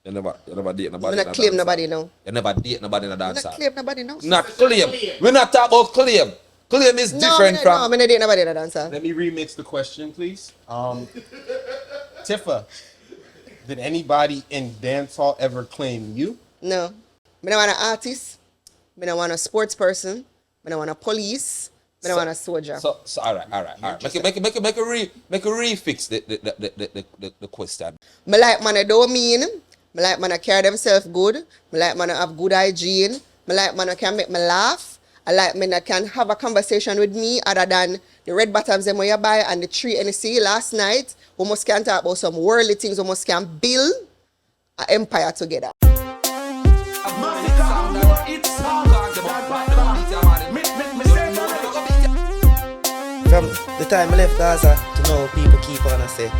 You never date nobody. You not claim nobody now. You never date nobody in a dance hall. Not claim nobody now. Not claim. We're not talking about claim. Claim is different from. No, I'm not date nobody in a dance hall. Let me remix the question, please. Tifa, did anybody in dancehall ever claim you? No. I don't want an artist. I don't want a sports person. I don't want a police. I don't want a soldier. So all right. Make a refix the question. I like man that don't mean. I like man that carry themselves good. I like man that have good hygiene. I like man that can make me laugh. I like men that can have a conversation with me other than the red bottoms them where you buy and the 3 NC last night. We must can talk about some worldly things. We must can build an empire together. From the time I left Gaza to now, people keep on and say,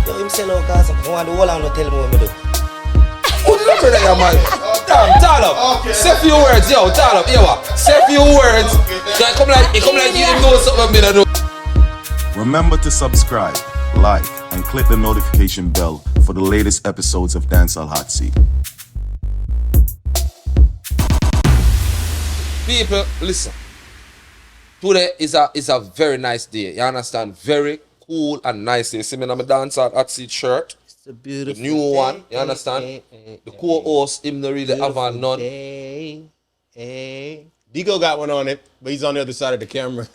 yo, him sell out Gaza. I want the whole to tell me what I do. Who's the there, man? Damn, tell up. Okay. Say a few words, yo, tell up. Yo, say a few words. Okay. Come like you know something I'm gonna do. Remember to subscribe, like, and click the notification bell for the latest episodes of Dancehall Hot Seat. People, listen. Today is a very nice day. You understand? Very cool and nice day. See me in my dancehall hot seat shirt. It's a beautiful the new day, one. You understand? The co-host, him no really have none. Hey. Digo got one on it, but he's on the other side of the camera.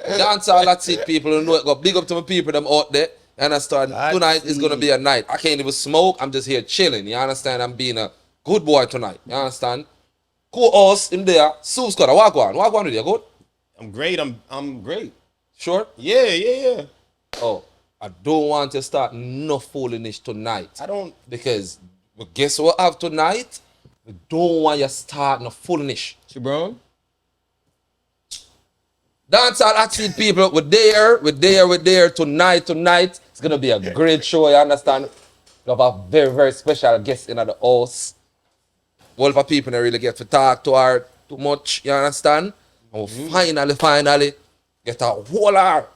Dancehall hot seat people who know it. Got big up to my people them out there. You understand? Tonight is gonna be a night. I can't even smoke. I'm just here chilling. You understand? I'm being a good boy tonight. You understand? Co-host in there. Sue's got a walk on with you. Good? I'm great. I'm great. Sure? Yeah. Oh, I don't want to start no foolishness tonight. I don't. Because guess what I have tonight? We don't want you to start no foolishness. Brown? Dancehall actually people, we're there tonight. It's gonna be a great show, you understand? We have a very, very special guest in the house. All of our people don't really get to talk to her too much, you understand? And we finally get a whole her.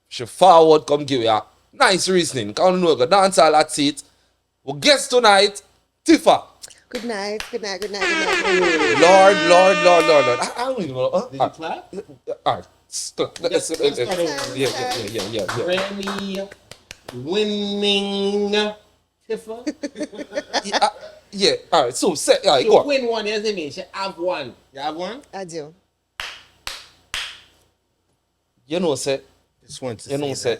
She forward, come give you a nice reasoning. Come know, go dancehall at seat. We guest tonight, Tifa. Good night. Lord. I don't even know. Did you clap? All right. Stop. Yeah. Grammy winning Tifa. Yeah, all right. So, say, all right, go on. Win one, doesn't mean she have one. You have one? I do. You know, say. Just want to say.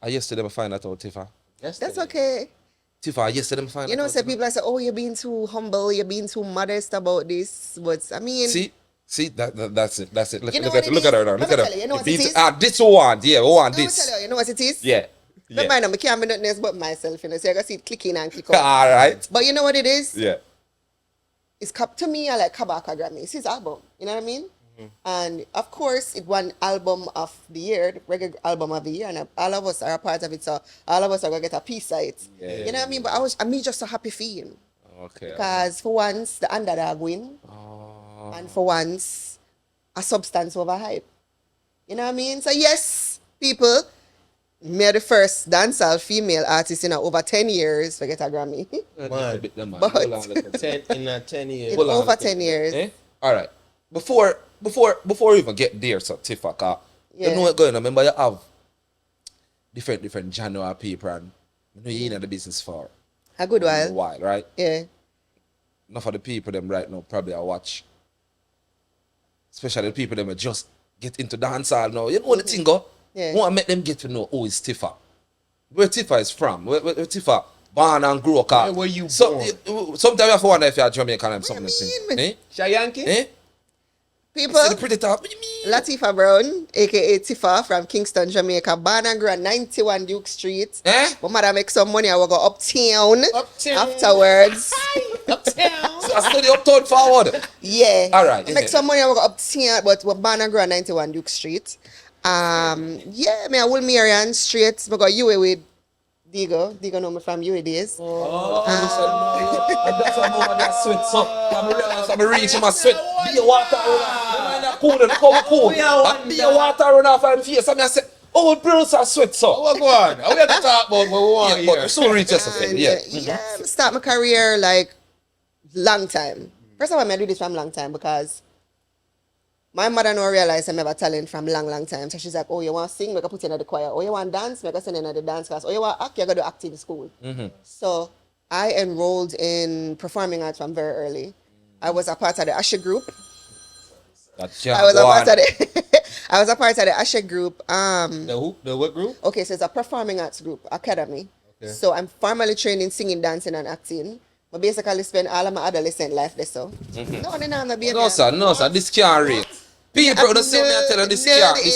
I yesterday I find out about Tifa. That's okay. Tifa, yesterday I find out. You know, about say Tifa. people say, oh, you're being too humble, you're being too modest about this. But I mean, See, that's it. Look You know at her now. Look at her. You know what It it beats- is? This one, yeah, we want Let me this. tell you know what it is? Yeah. Don't mind, I can't be nothing else but myself, you know, so I can see it clicking and click out. All right. But you know what it is? Yeah. It's to me, I like Kabaka Grammy. It's his album, you know what I mean? Mm-hmm. And of course, it won album of the year, the reggae album of the year, and all of us are a part of it, so all of us are going to get a piece of it. Yeah. You know what I mean? But I'm just so happy for him. Okay. Because for once, the underdog win. Oh. And for once, a substance over hype. You know what I mean? So yes, people, me are the first dancehall female artist in over 10 years to get a Grammy. But 10 years. In over 10 years. Eh? All right. Before we even get there, so Tifa, you know what's going on. Remember, you have different genre of people, and you know you're in the business for A good a while. while, right? Yeah. Enough of the people them right now probably I watch, especially the people them just get into dancehall now. You know what the thing go? Yeah. I want to make them get to know who is Tifa, where Tifa is from, where Tifa born and grew up. Where you born? Sometimes you have to wonder if you're Jamaican or something. mean? Eh? Shayanki? Eh? People, See the pretty top. What do you mean? Latifa Brown, aka Tifa from Kingston, Jamaica, born and grew at 91 Duke Street. Eh? My mother make some money, I will go uptown Uptown. afterwards. Uptown. So I study uptown forward. Yeah. All right, Make some money, I will go uptown, but we're born and grew at 91 Duke Street. Yeah, me I will Marian Street. I got UA with Digo. Digo know me from UA days. That's why I'm over there sweat, so I'm reaching my sweat. Be a water run off. Cool, look how cool. Be a water run off my face. I say, Old producer sweat so. What go on? We have to talk about what we want Yeah, but here. so reach us And, yeah. I start my career like long time. First of all, I do this from long time because my mother no realize I'm have talent from long time. So she's like, oh, you want to sing? Make a put you in the choir. Oh, you want to dance? Make a send you in the dance class. Oh, you want to act? You got to do acting in school. So I enrolled in performing arts from very early. I was a part of the ASHE group. I was a part of the ASHE group. The who? The what group? Okay, so it's a performing arts group, academy. Okay. So I'm formally trained in singing, dancing, and acting. But basically spend all of my adolescent life there. So no, baby. No sir, this can't read. People don't say me I tell you this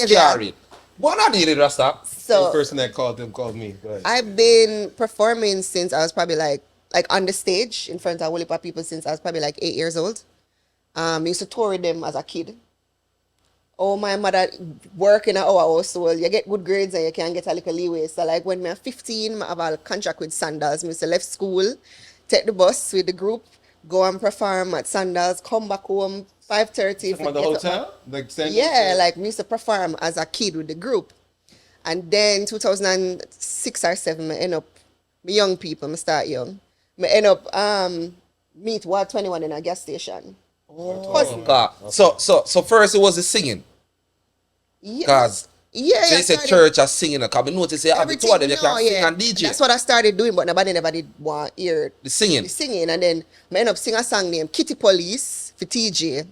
can't read. What not need it, Rasta? The So person that called him called me. Go ahead. I've been performing since I was probably like on the stage in front of a whole heap of people since I was probably like 8 years old. I used to tour with them as a kid. Oh, my mother work in our household. You get good grades and you can get a little leeway. So like when I'm 15, I have a contract with Sandals. I used to left school, take the bus with the group, go and perform at Sandals, come back home 5:30. From the hotel? Like Yeah, like we used to perform as a kid with the group. And then 2006 or 7, I end up, me young people, I start young. I end up meet Ward 21 in a gas station. So first it was the singing. Yeah. Cause Yeah, they said church are singing. Cause we notice they have the two of them, you can sing and DJ. That's what I started doing, but nobody never did want to hear The singing. the singing. And then I end up singing a song named Kitty Police for TJ.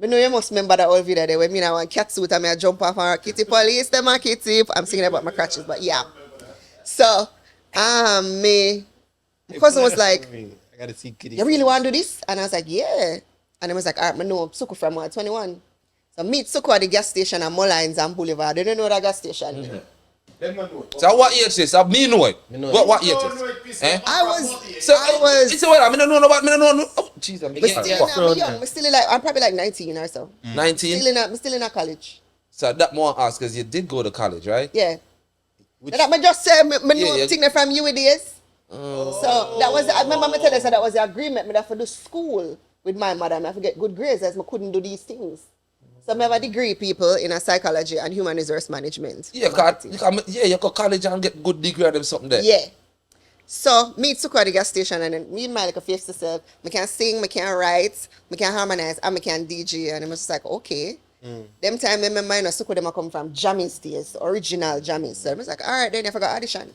I know you must remember that old video there when me now want cat suit and I jump off on Kitty Police, them a kitty. I'm singing about my crutches, but yeah. So, my cousin was like, I gotta see Kitty. you really want to do this? And I was like, yeah. And I was like, all right, I know Suku from 21. So meet Suku at the gas station at Mullines and Boulevard. They don't know that gas station. So what age is? I me know it. What age is? Eh? I was, It's what I mean. No, oh, jeez, I'm I'm still like, I'm probably like 19 or so. 19. I'm still in a college. So that more ask because you did go to college, right? Yeah. That I just say, I know yeah. thing from you days. So that was, I remember me tell you, so that was the agreement. I have to do school with my mother. I have to get good grades as I couldn't do these things. So I have a degree, people, in a psychology and human resource management. Yeah, you go college and get good degree or them something there. Yeah. So me took her at the gas station and then me and my like a face to self. I can sing, I can write, I can harmonize, and I can DJ. And I was just like, okay. Them time I remember I took them come from jamming days, original jamming. So I was like, all right, then I forgot audition.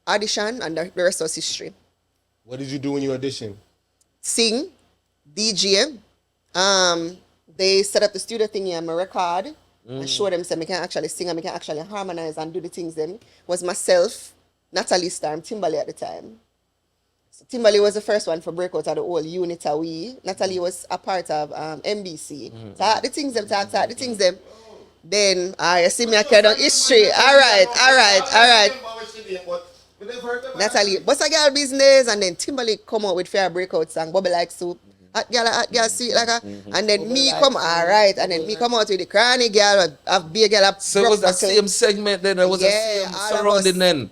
Audition and the rest was history. What did you do when you auditioned? Sing, DJ. They set up the studio thing here, my record, and show them so I can actually sing and I can actually harmonize and do the things them. Was myself, Natalie Storm, Timberlake at the time. So Timberlake was the first one for breakout of the whole unit of we. Natalie was a part of MBC. Talk the things them, talk the things them. Then you see me I carry on history. All right. Natalie, what's a girl business? And then Timberlake come out with fair breakout song, Bubble Like Soup. Hot girl, sweet like her. And then me come, all right. And then me come out with the cranny girl, have big girl. So it was the same segment then. It was the same surrounding then.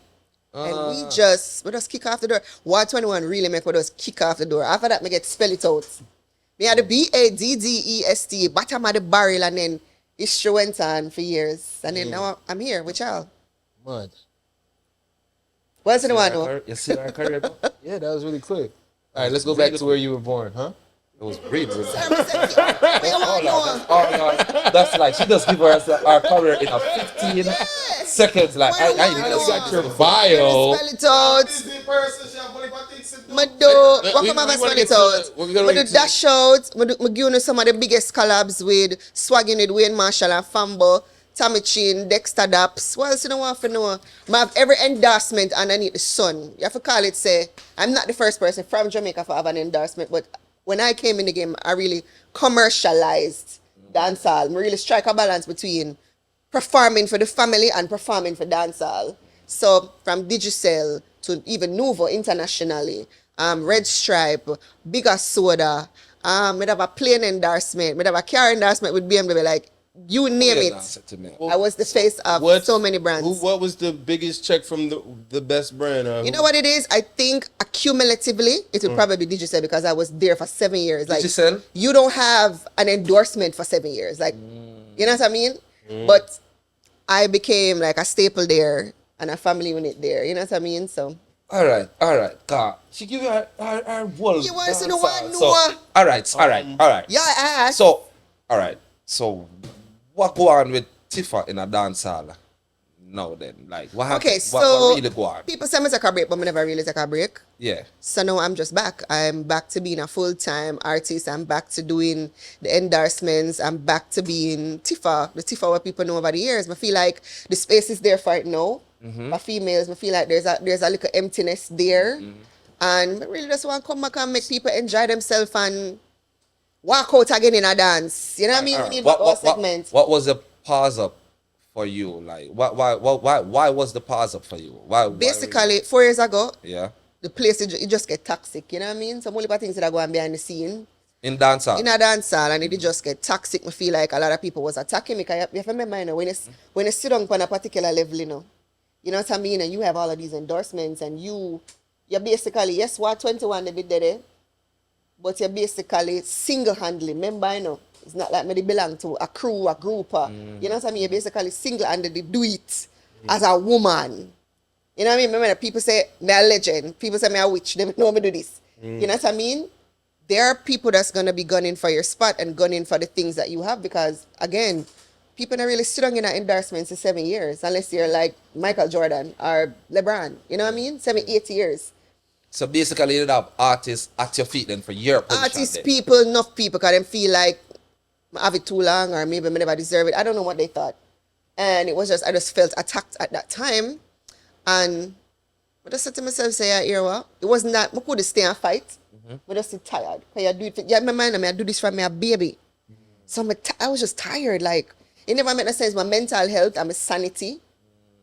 And we just kick off the door. Ward 21 really make we just kick off the door. After that, me get spell it out. Me had the BADDEST, bottom of the barrel, and then history went on for years. And then now I'm here with y'all. Mud. What's the one though? You see our career? Yeah, that was really quick. All right, let's go back to where you were born, huh? It was really good. Oh, That's like she just give her our career in a 15 seconds. Like I Why got your bio. Spell it out. I do. What come I spell it out? I do dash out. I give you some of the biggest collabs with Swagging with Wayne Marshall and Fambo, Tommy Chin, Dexter Daps. What else you don't want to know? I have every endorsement underneath the sun. You have to call it, say, I'm not the first person from Jamaica to have an endorsement, but when I came in the game, I really commercialized dancehall. I really strike a balance between performing for the family and performing for dancehall. So from Digicel to even Nuvo internationally, Red Stripe, Bigger Soda, we have a plane endorsement, we have a car endorsement with BMW, like you name it. I was the face of so many brands. What was the biggest check from the best brand? You know what it is? I think accumulatively, it would probably be Digicel because I was there for 7 years. Like, Digicel? You don't have an endorsement for 7 years. Like, you know what I mean? But I became like a staple there and a family unit there. You know what I mean? So All right. God, she give you her whole. you want to know dancehall. what? So, No. all right. Yeah, I asked. So, all right. So, what go on with Tifa in a dance hall? Now then, like what happened? Okay, so what really go on? people say I take a break, but I never really take a break. Yeah. So now I'm just back. I'm back to being a full-time artist. I'm back to doing the endorsements. I'm back to being Tifa, the Tifa what people know over the years. I feel like the space is there for it now. For females, I feel like there's a little emptiness there. And I really just want to come back and make people enjoy themselves and walk out again in a dance. You know what I mean? All We right. need our segment. What was the pause up for you? Like, why was the pause up for you? Why Basically, 4 years ago, yeah. the place it just get toxic. You know what I mean? Some only things that are going behind the scene. In dance hall. In a dance hall, and it just get toxic. I feel like a lot of people was attacking me. Cause you have to remember, you know, when you sit down on a particular level, you know what I mean, and you have all of these endorsements, and you're basically, yes, what 21 they did there, but you're basically single-handedly. Remember, it's not like me they belong to a crew, a group. You know what I mean? You're basically single-handedly do it as a woman. You know what I mean? Remember that people say me a legend. People say me a witch. They know me do this. You know what I mean? There are people that's gonna be gunning for your spot and gunning for the things that you have because again, people not really sit down in endorsements in 7 years unless you're like Michael Jordan or LeBron. You know what I mean? 7, 8 years. So basically, you have artists at your feet then for your position. Artists, then. people, enough people, because them feel like I have it too long or maybe I never deserve it. I don't know what they thought. And it was just, I just felt attacked at that time. And I just said to myself, say, here what? It wasn't that, I could stay and fight. I just sit tired. Cause you do it, yeah, my mind, I do this for me, a baby. So I was just tired. Like, it never made no sense. My mental health and my sanity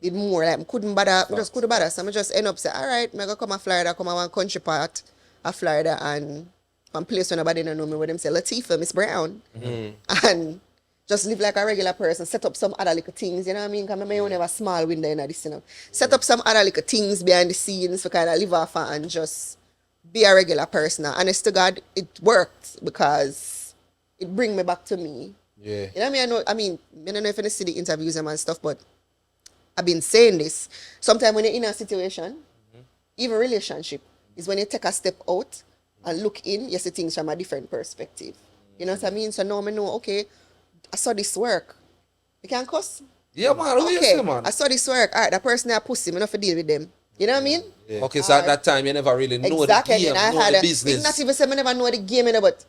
did more. Like, I couldn't bother, I just couldn't bother. So I just end up say, all right, I'm going to come to Florida, come to one country part of Florida and one place where nobody don't know me, where them say, Latifa, Miss Brown. And just live like a regular person, set up some other little things, you know what I mean? Because I only have a small window in this, Set up some other little things behind the scenes for kind of live off and just be a regular person. And honest to God, it worked because it bring me back to me. Yeah. You know what I mean? I don't know if you see the interviews and stuff, but I've been saying this. Sometimes when you're in a situation, even relationship, is when you take a step out and look in, you see things from a different perspective. You know what I mean? So now I know, okay, I saw this work. You can cuss? Yeah, man. What you Okay, say, man? I saw this work. All right, the person that pussy, I don't have to deal with them. You know what I mean? Yeah. Okay, so at that time, you never really know Exactly. the game, And I know had the a, business. it's not even say I never know the game, but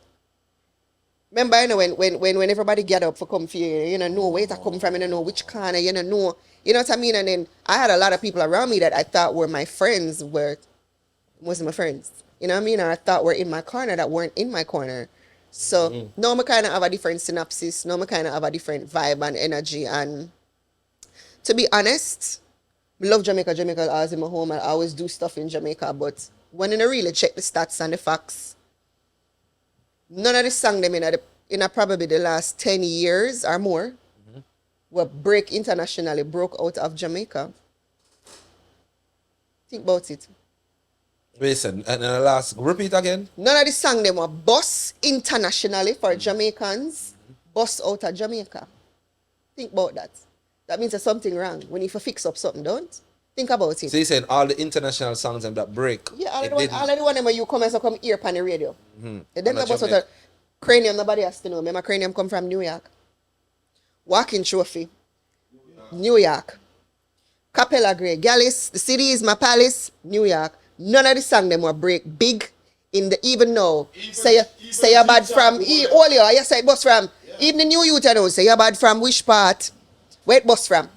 remember, when everybody get up for come for you, know where to come from, know which corner, know, you know what I mean? And then I had a lot of people around me that I thought were my friends, wasn't my friends. You know what I mean? Or I thought were in my corner that weren't in my corner. So now I kind of have a different synopsis. Now I kind of have a different vibe and energy. And to be honest, I love Jamaica. Jamaica is always in my home. I always do stuff in Jamaica. But when I really check the stats and the facts, none of the songs them in probably the last 10 years or more were broke out of Jamaica. Think about it. Listen, and the last, repeat again. None of the songs them were bust internationally for Jamaicans, bust out of Jamaica. Think about that. That means there's something wrong. When you fix up something, don't think about it. So you're saying all the international songs and that break. Yeah, all of the one them you come here on the radio. Then And the bust out of Cranium, nobody has to know. Remember, Cranium come from New York. Walking Trophy, New York. Capella Grey, Gallus, the city is my palace, New York. None of the song them were break big in the even now. Say you're bad from earlier. You say bus from even the new youth I know. Say you're bad from which part? Where it bus from?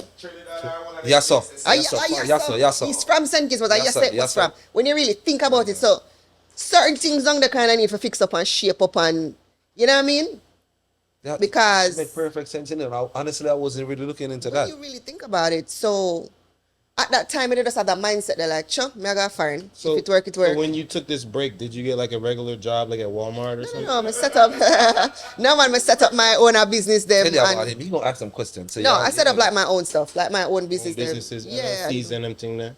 Yes, sir. Yes, sir. He's from St. Kitts, but I say bus from. When you really think about it, so certain things on the kind of need to fix up and shape up and you know what I mean? That Because makes perfect sense. Honestly, I wasn't really looking into when that. you really think about it, so at that time, they just had that mindset. They're like, sure, me I got foreign. So, if it work, it work. So when you took this break, did you get like a regular job, like at Walmart or something? No, I set up. No, man, I set up my own business. Them. Tell you about him. He gonna ask some questions. So No, I set up like my own stuff, like my own business. Businesses, Yeah. LLCs and everything there.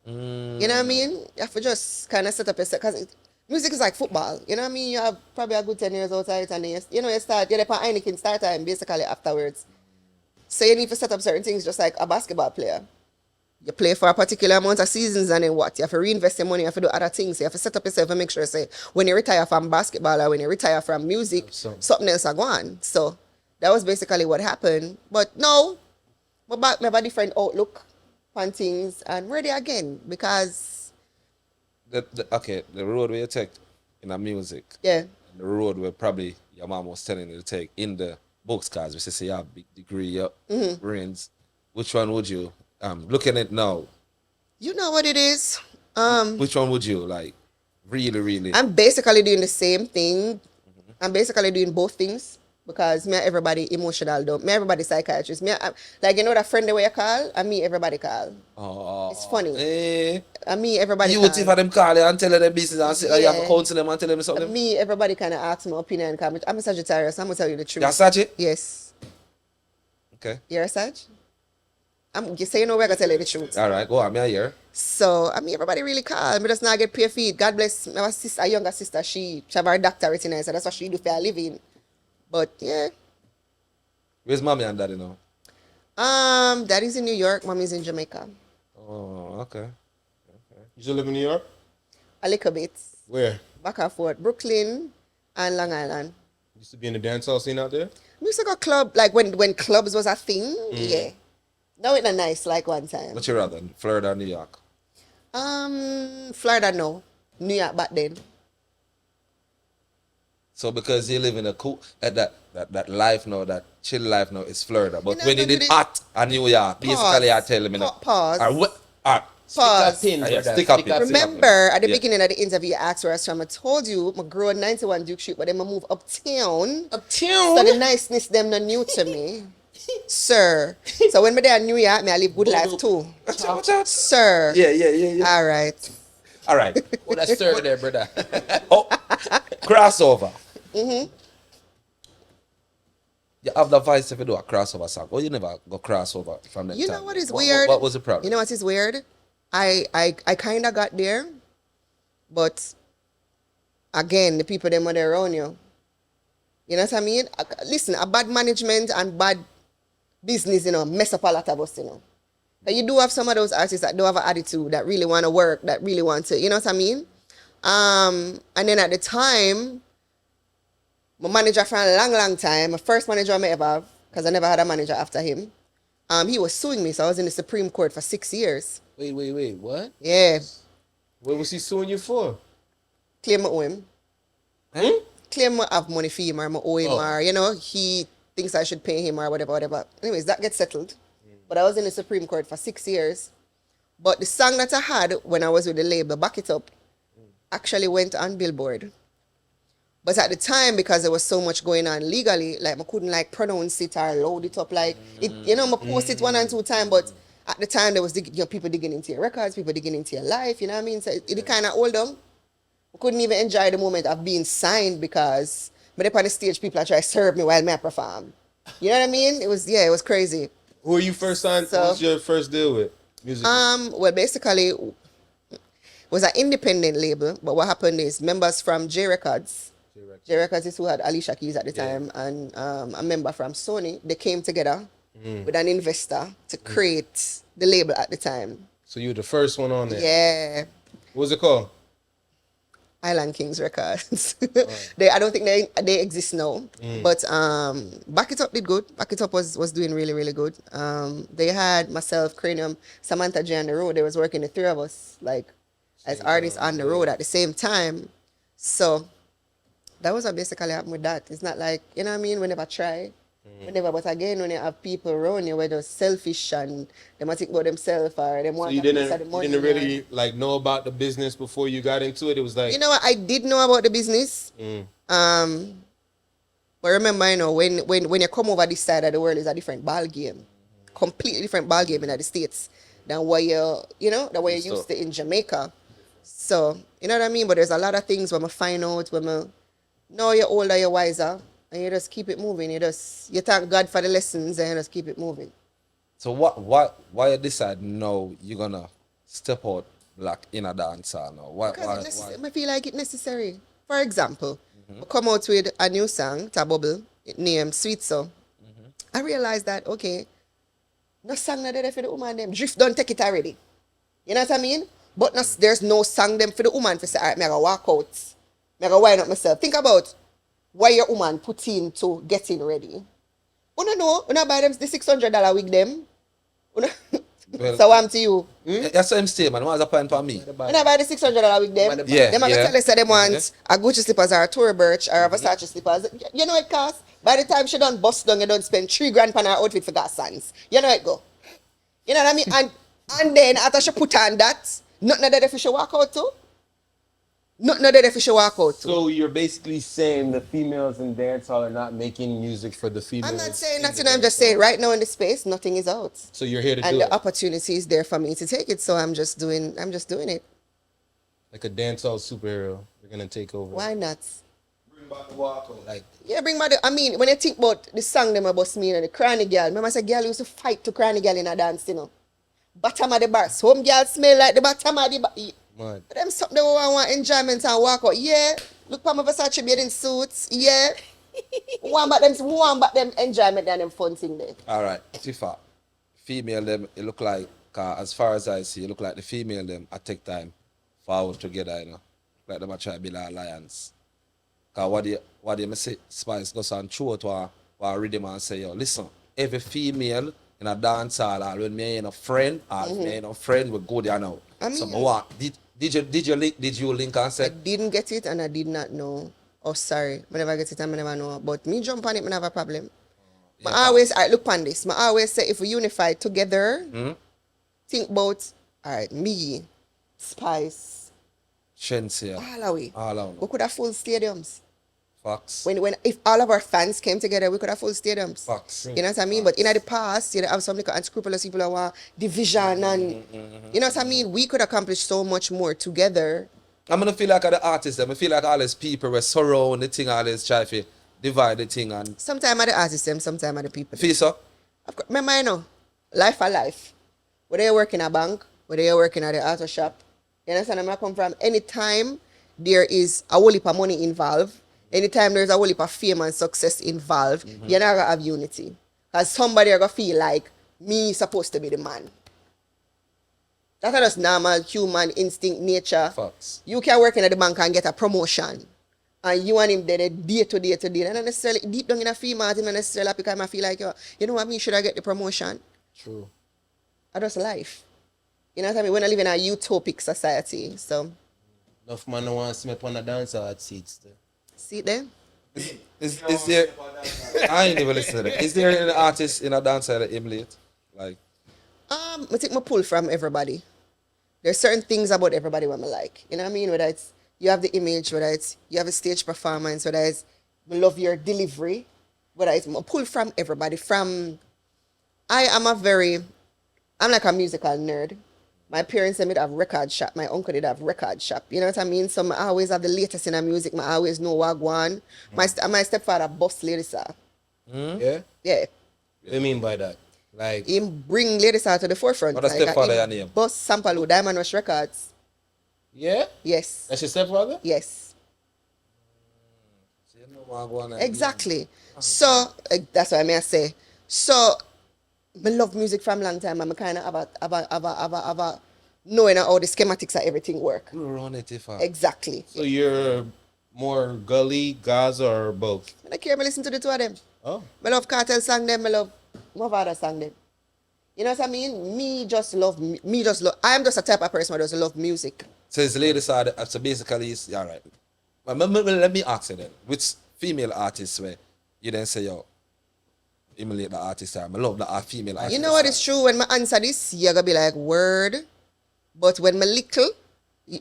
You know what I mean? You have to just kind of set up yourself because music is like football. You know what I mean? You have probably a good 10 years outside, and you start. You're on Heineken start time basically afterwards. So you need to set up certain things just like a basketball player. You play for a particular amount of seasons and then what? You have to reinvest your money, you have to do other things. You have to set up yourself and make sure, say, when you retire from basketball or when you retire from music, something else are going. So that was basically what happened. But no, my back, I have a different outlook on things and ready again because, Okay, the road where you take in the music, yeah. the road where probably your mom was telling you to take in the books, cause we say you have a big degree, your brains. Which one would you, looking at now, You know what it is? which one would you like, really? I'm basically doing the same thing. I'm basically doing both things because me and everybody emotional though. Me everybody psychiatrist. Like you know that friend the way you call, and me everybody call. Oh, It's funny. Eh, And me everybody you call. would see for them call you and tell them business and say, you have to Yeah. counsel them and tell them something. And me everybody kind of asks my opinion. Cause I'm a Sagittarius. I'm gonna tell you the truth. You're Sachi? Yes. Okay. You're a Sag? You say you know we're gonna tell you the truth. All right, go on, me a hear. So I mean everybody really call. Me just not get pay feed. God bless my sister, a younger sister. She have her doctorate in it, so that's what she do for a living. But yeah. Where's mommy and daddy now? Daddy's in New York, mommy's in Jamaica. Oh, okay. You still live in New York? A little bit. Where? Back and forth. Brooklyn and Long Island. Used to be in the dancehall scene out there? We used to go club, like when clubs was a thing, yeah. Now it's not nice like one time. What you rather, Florida or New York? Florida no. New York back then. So because you live in a cool, that life now, that chill life now is Florida. But You know, when you but did it- hot and New York, basically I tell me now. Pause. Stick Pause. a pin, brother. Stick up Stick in. a pin. Remember at the Yeah. beginning of the interview you asked where I was from, I told you I grew in 91 Duke Street, but then I moved uptown. Uptown? So the niceness them not new to me. Sir. So when me there in New York, me I live good life too. Watch out. Sir. Yeah. All right. All right. Oh, that's stir there, brother. Oh, crossover. You have the voice if you do a crossover song. Oh, you never go crossover from that You time. know what is weird? What was the problem? You know what is weird? I kind of got there, but again, the people them are there around you. You know what I mean? Listen, a bad management and bad business, mess up a lot of us, But you do have some of those artists that do have an attitude, that really want to work, that really want to, you know what I mean? And then at the time, my manager for a long time, my first manager I may ever have, because I never had a manager after him, he was suing me, so I was in the Supreme Court for 6 years. Wait, what? Yeah, What was he suing you for? claim I owe him. Claim I have money for him or I owe him or, he thinks I should pay him or whatever. Anyways, that gets settled. But I was in the Supreme Court for 6 years. But the song that I had when I was with the label, Back It Up, actually went on Billboard. But at the time, because there was so much going on legally, like I couldn't pronounce it or load it up I post it 1 and 2 times, but at the time there was people digging into your records, people digging into your life, you know what I mean? So it kind of hold them. I couldn't even enjoy the moment of being signed because when up on the stage, people are trying to serve me while I perform. You know what I mean? It was crazy. Who were you first signed? So- What was your first deal with? Music? Well, basically, it was an independent label, but what happened is members from J Records is who had Alicia Keys at the time, and a member from Sony, they came together with an investor to create the label at the time. So you were the first one on there. Yeah. What was it called? Island Kings Records. I don't think they exist now. But Back It Up did good. Back It Up was doing really, really good. They had myself, Cranium, Samantha J on the road. They was working, the three of us, as artists on the road at the same time. So that was what basically happened with that. It's not like, you know what I mean, we never try. But again, when you have people around you where they're selfish and they might think about themselves or they So want you a piece of the didn't money. really know about the business before you got into it. It was like You know what? I did know about the business. But remember, when you come over this side of the world, it's a different ball game. Completely different ball game in the States than what you're used to in Jamaica. So, you know what I mean? But there's a lot of things when I find out, when I know you're older, you're wiser, and you just keep it moving. You thank God for the lessons and you just keep it moving. So why you decide no you're gonna step out like in a dancer now? Why? I feel like it's necessary. For example, I come out with a new song, Tabubble, named Sweet So. I realized that, okay, No song not there for the woman them. Drift don't take it already. You know what I mean? But no, there's no song them for the woman to say, all right, me I go walk out. Me I go wind up myself. Think about why your woman put in to getting ready. You know, you buy them the $600 wig them. Well, So I'm to you. That's what I'm saying, man. What's the point for me? You buy the $600 wig them. Yeah, Them are yeah. gonna tell us that they want a Gucci slippers or a Tory Burch or a Versace slippers. You know it costs. By the time she done bust down, you don't spend $3,000 on her outfit for gas sands. You know it go. You know what I mean? And then after she put on that, nothing that if she walk out too. Nothing that if she walk out too. So you're basically saying the females in dancehall are not making music for the females. I'm not saying nothing. I'm just saying right now in the space, nothing is out, So you're here to and do the it. opportunity is there for me to take it. So I'm just doing it. Like a dancehall superhero. You're gonna take over. Why not? Bring back the walkout. Like Yeah, bring back I mean, when you think about the song them about me and the cranny girl, remember I said girl used to fight to cranny girl in a dance, you know. Bottom of the bar. Some girl smell like the bottom of the bar. mud. Them something they want enjoyment and walk out. Yeah. Look for my Versace bathing suits. Yeah. One about them enjoyment and them fun thing there. All right, Tifa. Female them, it look like, as far as I see, it look like the female them, I take time forward together, you know. Like them I try to build an alliance. Because what they say, Spice goes on through to a rhythm and say, yo, listen, every female in a dance hall, or when me and a friend, or if me and a friend, we go there now. I mean, so, what, did you link and I say, didn't get it and I did not know. Oh, sorry. I never get it and I never know. But me jump on it, I never have a problem. I look on this. I always say if we unify together, think about, all right, me, Spice, Shensia, all the way. all out. We could have full stadiums. Facts. If all of our fans came together, we could have full stadiums. Facts. You know what I mean? But in the past, you know, have some little unscrupulous people who want division and you know what I mean? We could accomplish so much more together. I'm gonna feel like the artists, I feel like all these people were surround the thing, all this try to divide the thing and Sometimes are the artists them, sometimes are the people. feel so. Of course, remember, you know, life for life. Whether you work in a bank, whether you work in a auto shop, you understand where I come from? Anytime there is a whole heap of money involved, anytime there's a whole heap of fame and success involved, you're not gonna have unity. Because somebody are gonna feel like me supposed to be the man. That's just normal human instinct nature. Facts. You can work in the bank and get a promotion. And you and him there day to day to day. And not necessarily deep down in a female, not necessarily because I feel like, you know what I mean, should I get the promotion? True. That's life. You know what I mean? We're not living in a utopic society. So, Enough man don't want to smell on a dancer at seats there. see it there? Is there I ain't even listen to that. Is there any artist in a dancer that emulate? Like I take my pull from everybody. There's certain things about everybody what I like. You know what I mean? Whether it's you have the image, whether it's you have a stage performance, whether it's I love your delivery, whether it's I pull from everybody. I'm like a musical nerd. My parents did have record shop. My uncle did have record shop. You know what I mean? So I always have the latest in the music. I always know what go on. My stepfather boss ladies sir. Yeah? Yeah. What do you mean by that? Like, Him bring ladies to the forefront. What a stepfather your name? Boss Sampalu, Diamond Rush Records. yeah? Yes. That's your stepfather? Yes. you know what go on Exactly. So that's what I may say. So I love music from long time. I'm kind of have a knowing how the schematics of everything work. Run it if Exactly. So you're more gully, Gaza, or both? I don't care. I listen to the two of them. Oh. I love Cartel song them. I love my father song them. You know what I mean? Me just love. I am just a type of person who does love music. So his ladies are so basically it's yeah right. But let me ask you then, which female artists where you then say yo emulate the artist I love the female artist. You know what is true? When I answer this, you're gonna be like, word. But when me little,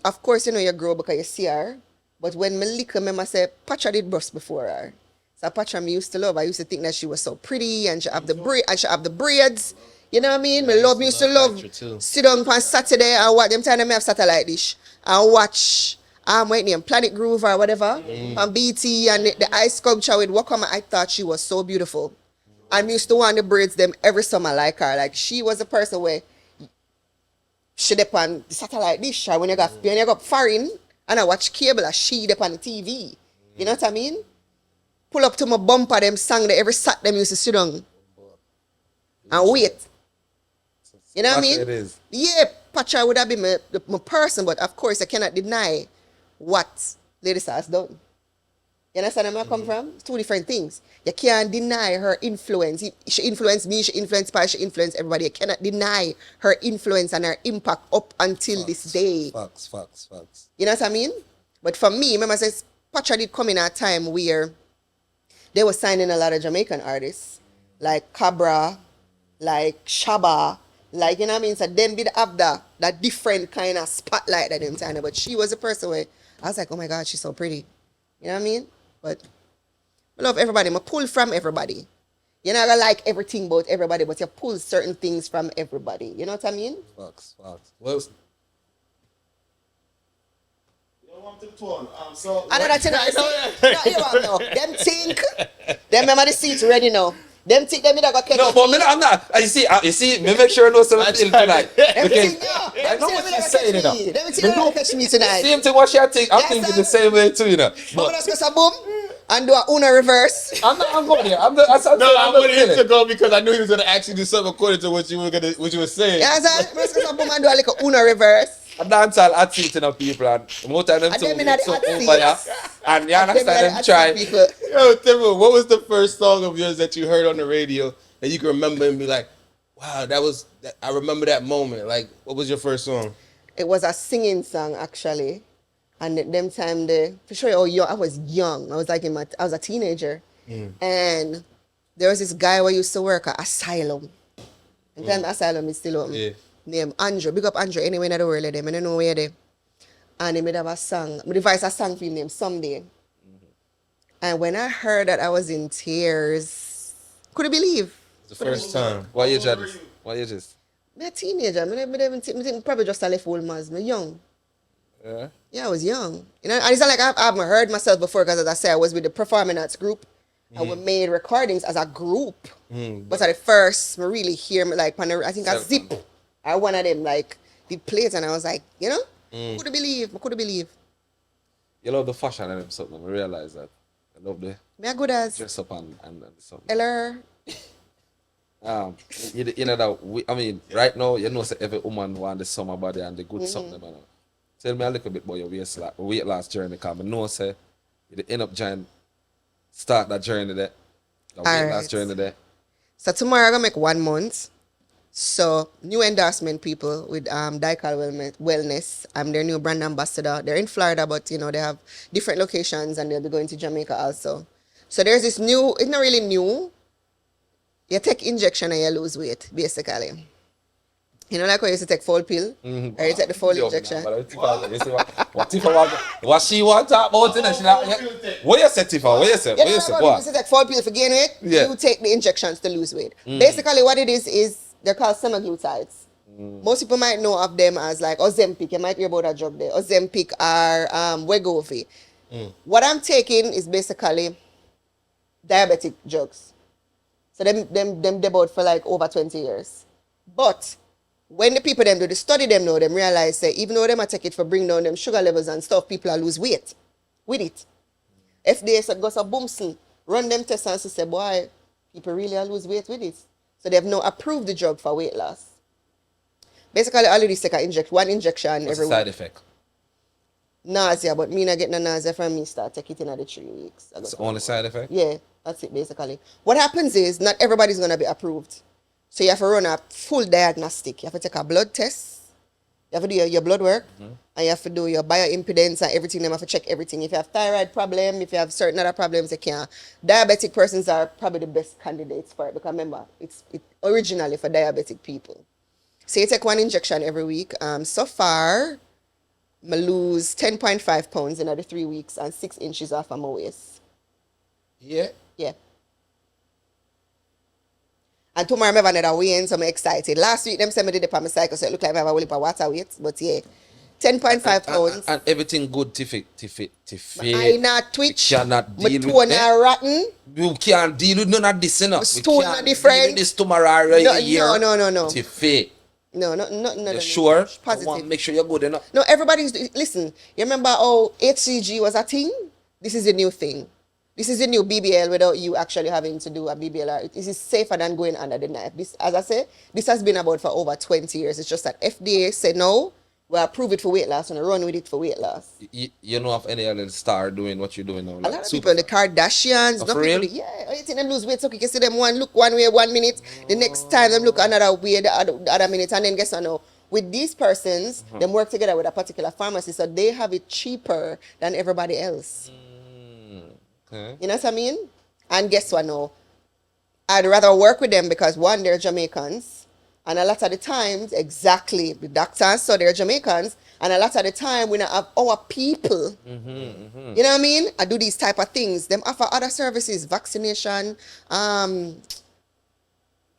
of course you know you grow because you see her. But when me little, I say, Patra did bust before her. So Patra me used to love. I used to think that she was so pretty and she have the braids. You know what I mean? Me used to love sit down on Saturday and watch them time me have satellite dish and watch wait name Planet Groove or whatever on BT and the ice sculpture with Wakama. I thought she was so beautiful. I used to want the braids them every summer like her. Like she was a person where she dep on the satellite dish or when you got foreign and I watch cable or she dep on the TV. You know what I mean? Pull up to my bumper them song that every Saturday them used to sit down and wait. You know what I Pacha mean? it is. Yeah, Pacha would have been my person, but of course I cannot deny what Lady Sass done. You understand where I come from? It's two different things. You can't deny her influence. She influenced me, she influenced Pacha, she influenced everybody. You cannot deny her influence and her impact up until this day. Facts. You know what I mean? But for me, remember I says Pacha did come in a time where they were signing a lot of Jamaican artists, like Cabra, like Shaba, like, you know what I mean? So them did have that different kind of spotlight that them signing. But she was a person where I was like, oh my God, she's so pretty. You know what I mean? But I love everybody. I pull from everybody. You're not gonna like everything about everybody, but you pull certain things from everybody. You know what I mean? Facts. Well, Another thing I see. No, you want know. Them think. Them remember the seats ready now. Them think them either go catch No, but I'm not. You see, me make sure I know something tonight. Them Because think, yo. I know what she's saying, you know. Them think they're gonna catch me tonight. Same thing what she think. I'm Yes, thinking sir. the same way too, you know. But let's go some boom and do a Uno reverse. I'm going there. I'm wanted him to feeling. go because I knew he was gonna actually do something according to what you were saying. Yes, sir. Let's go some boom and do a little Uno reverse. I dance all hot seat in people and most of them And too them in the so hot over seats. there. And you understand them try. People. Yo, Tifa, what was the first song of yours that you heard on the radio that you can remember and be like, wow, I remember that moment. Like, what was your first song? It was a singing song actually, and at them time for sure how young I was young. I was like I was a teenager, and there was this guy who used to work at Asylum. And time Asylum is still open. Yeah. Named Andrew. Big up Andrew anywhere in the world of them. I don't know where they. And he made have a song. I devised a song for him named Someday. And when I heard that, I was in tears. Couldn't believe. The first time. What age are this? What age is? I'm a teenager. I think probably just a left old man. I'm young. Yeah. Yeah, I was young. You know, and it's not like I haven't heard myself before because, as I said, I was with the performing arts group and we made recordings as a group. But at the first, I really hear me like, I think I Zip. I one of them like did plays and I was like, you know, I couldn't believe. You love the fashion and them something. I realize that. I love the Me a good as dress up and something. Eller. You know that I mean, right now, you know, say every woman want the summer body and the good something. Man. Tell me a little bit about your weight loss journey, because I know, say, you end up start that journey there. The weight loss journey there. So tomorrow I'm gonna make 1 month. So new endorsement people with Daikal Wellness. I'm their new brand ambassador. They're in Florida, but you know they have different locations and they'll be going to Jamaica also. So there's this new. It's not really new. You take injection and you lose weight, basically. You know, like when you used to take full pill, or you take the full injection. What she want to talk about? What you say, Tifa? What you say? You know, like when you used to take full pill for gain weight, Yeah. you take the injections to lose weight. Basically, what it is they're called semaglutides. Most people might know of them as like Ozempic. You might hear about that drug there. Ozempic or Wegovy. What I'm taking is basically diabetic drugs. So them debut for like over 20 years. But when the people them do the study them know, them realize that even though them might take it for bring down them sugar levels and stuff, people are lose weight with it. FDA said go so boomsing, run them tests and say, boy, people really are lose weight with it. So they have now approved the drug for weight loss. Basically, all of these take one injection What's every the side week. effect? Nausea, but me not get no nausea from me start take it in the 3 weeks. It's the only side effect? Yeah, that's it basically. What happens is not everybody's gonna be approved. So you have to run a full diagnostic. You have to take a blood test. You have to do your blood work. And you have to do your bioimpedance and everything. You have to check everything. If you have thyroid problem, if you have certain other problems, you can't. Diabetic persons are probably the best candidates for it. Because remember, it's originally for diabetic people. So you take one injection every week. So far, I lose 10.5 pounds in the 3 weeks and 6 inches off of my waist. Yeah. Yeah. And tomorrow I'm having another weigh-in, so I'm excited. Last week, them said me did it on my cycle, so it looked like I have a whole heap of water weight. But yeah, 10.5 pounds. And everything good, Tifa. I not twitch. We cannot My deal toe with not rotten. You can't deal with none of this, enough. We stool can't not different. deal with this tomorrow right here. No. Tifa. No. You sure? I want to Positive. make sure you're good enough. No, everybody's... Listen, you remember how HCG was a thing? This is a new thing. This is the new BBL without you actually having to do a BBL. This is safer than going under the knife. This, as I say, this has been about for over 20 years. It's just that FDA said no, we approve it for weight loss and run with it for weight loss. You know of any other star doing what you're doing now? A lot of people, the Kardashians, for real? yeah, you think them lose weight so quick. You see them look one way 1 minute, the next time them look another way the other minute, and then guess what now? With these persons, them work together with a particular pharmacy, so they have it cheaper than everybody else. Okay. You know what I mean? And guess what now? I'd rather work with them because one, they're Jamaicans. And a lot of the times, exactly, the doctors, so they're Jamaicans. And a lot of the time, we don't have our people. You know what I mean? I do these type of things. Them offer other services, vaccination.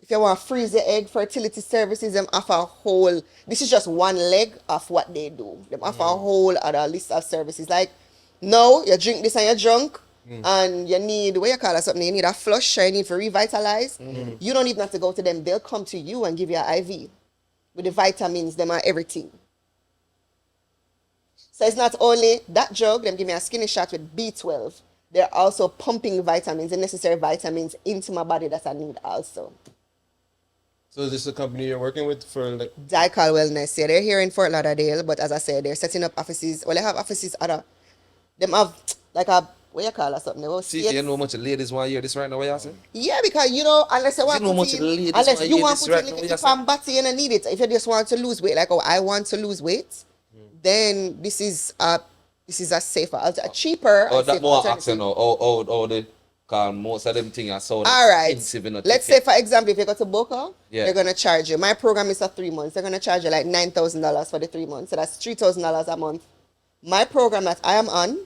If you want to freeze the egg, fertility services, them offer a whole, this is just one leg of what they do. Them offer a whole other list of services. Like, no, you drink this and you're drunk. And you need, what you call it, something, you need a flush, or you need to revitalize. You don't even have to go to them. They'll come to you and give you an IV with the vitamins, them and everything. So it's not only that drug, them give me a skinny shot with B12. They're also pumping vitamins, the necessary vitamins into my body that I need also. So is this a company you're working with for like? Dical Wellness, yeah, they're here in Fort Lauderdale, but as I said, they're setting up offices. Well, they have offices other, them have like a, what you call it, something. See, you know how much ladies want to hear this right now, what you saying? Yeah, because you know, unless you want You know to much put ladies in, unless wanna you hear want this to put right in now, like what a you saying? tip and batty and need it. If you just want to lose weight, like oh, I want to lose weight, then this is a safer, a cheaper. Oh, and that safer more alternative. accent now. Oh, they call most of them things are so All right. expensive. In a Let's ticket. say, for example, if you go to Boca, Yeah. they're gonna charge you. My program is for 3 months. They're gonna charge you like $9,000 for the 3 months. So that's $3,000 a month. My program that I am on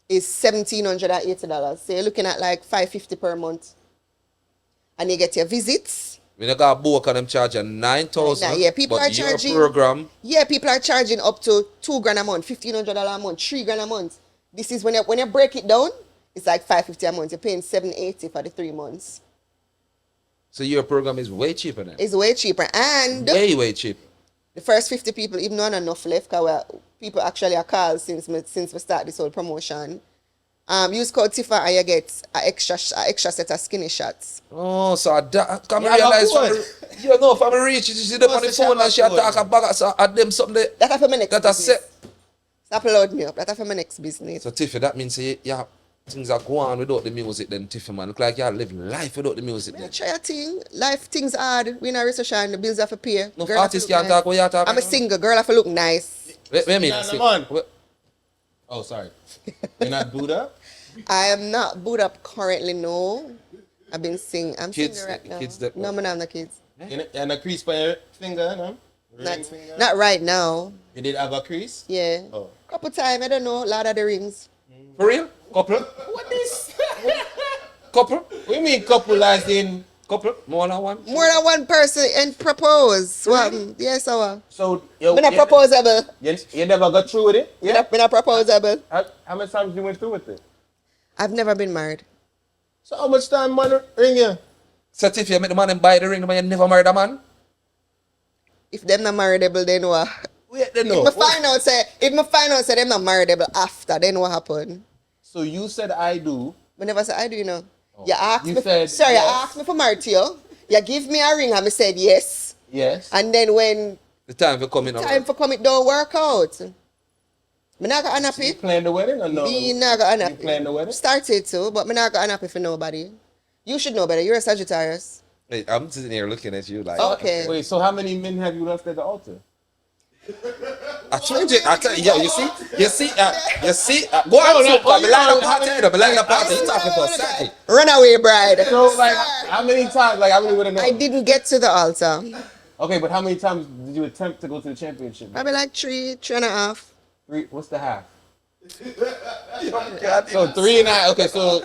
is $1,780. So you're looking at like $550 per month, and you get your visits. When you got Boca, them charge you 9,000. Yeah, people but are charging. Your program. Yeah, people are charging up to $2,000 a month, $1,500 a month, $3,000 a month. This is when you break it down, it's like $550 a month. You're paying $780 for the 3 months. So your program is way cheaper then. It's way cheaper, and Way cheap. the first 50 people, even though not enough left, because people actually are called since we start this whole promotion. Use code Tifa and you get an extra set of skinny shots. Oh, so that come Yeah, realize of from you know from reach, she sit up on the What's the phone and she shot attack a bag so at them something That are for my next that I business. said. Stop loading me up. That are for my next business. So Tiffy, that means yeah, things are going on without the music then Tiffy man. Look like you're living life without the music Yeah, then. try a thing. Life things hard. We in a recession. The bills have to pay. No Girl have to artists look can't nice. talk what you're talking. I'm a single. Girl have to look nice. Wait a minute. Nah, see, come on. wait, Oh, sorry. You're not Buddha? I am not boot up currently, no. I've been singing. I'm Kids- single right now. kids that- No, I'm not the kids. And a crease by your finger, no? Ring Not, finger? not right now. You did have a crease? Yeah. Oh. Couple time, I don't know. Lord of the Rings. For real? Couple? What is? Couple? What do you mean couple as in? Couple? More than one? More than one person and propose. What? Yes, so. So, yo, I'm not proposable. you never got through with it? Yeah? I'm not proposable. How many times you went through with it? I've never been married. So how much time man ring you? So Tiffy, you make the man and buy the ring, the man you never married a man? If them not marriageable, then what? Wait, then no. If my find out say them not marriageable after, then what happened? So you said I do. I never said I do, you know. You asked You me. said sorry, yes. you asked me for married to you. You give me a ring and I said yes. Yes. And then when The time for coming time for come, it don't work out. Me not got You unhappy. plan the wedding or no? Me not got You unhappy. plan the wedding? Started to, but me not got unhappy for nobody. You should know better. You're a Sagittarius. Hey, I'm sitting here looking at you like Okay. Wait, so how many men have you left at the altar? I told you, yo, you see, go on, no, I'm you lying know, up party, I'm lying up party, you talking about Saturday. Runaway bride. So like, how many times? Like, I really want to know. I didn't get to the altar. Okay, but how many times did you attempt to go to the championship? Probably like 3.5. 3. What's the half? So 3.5. Okay, so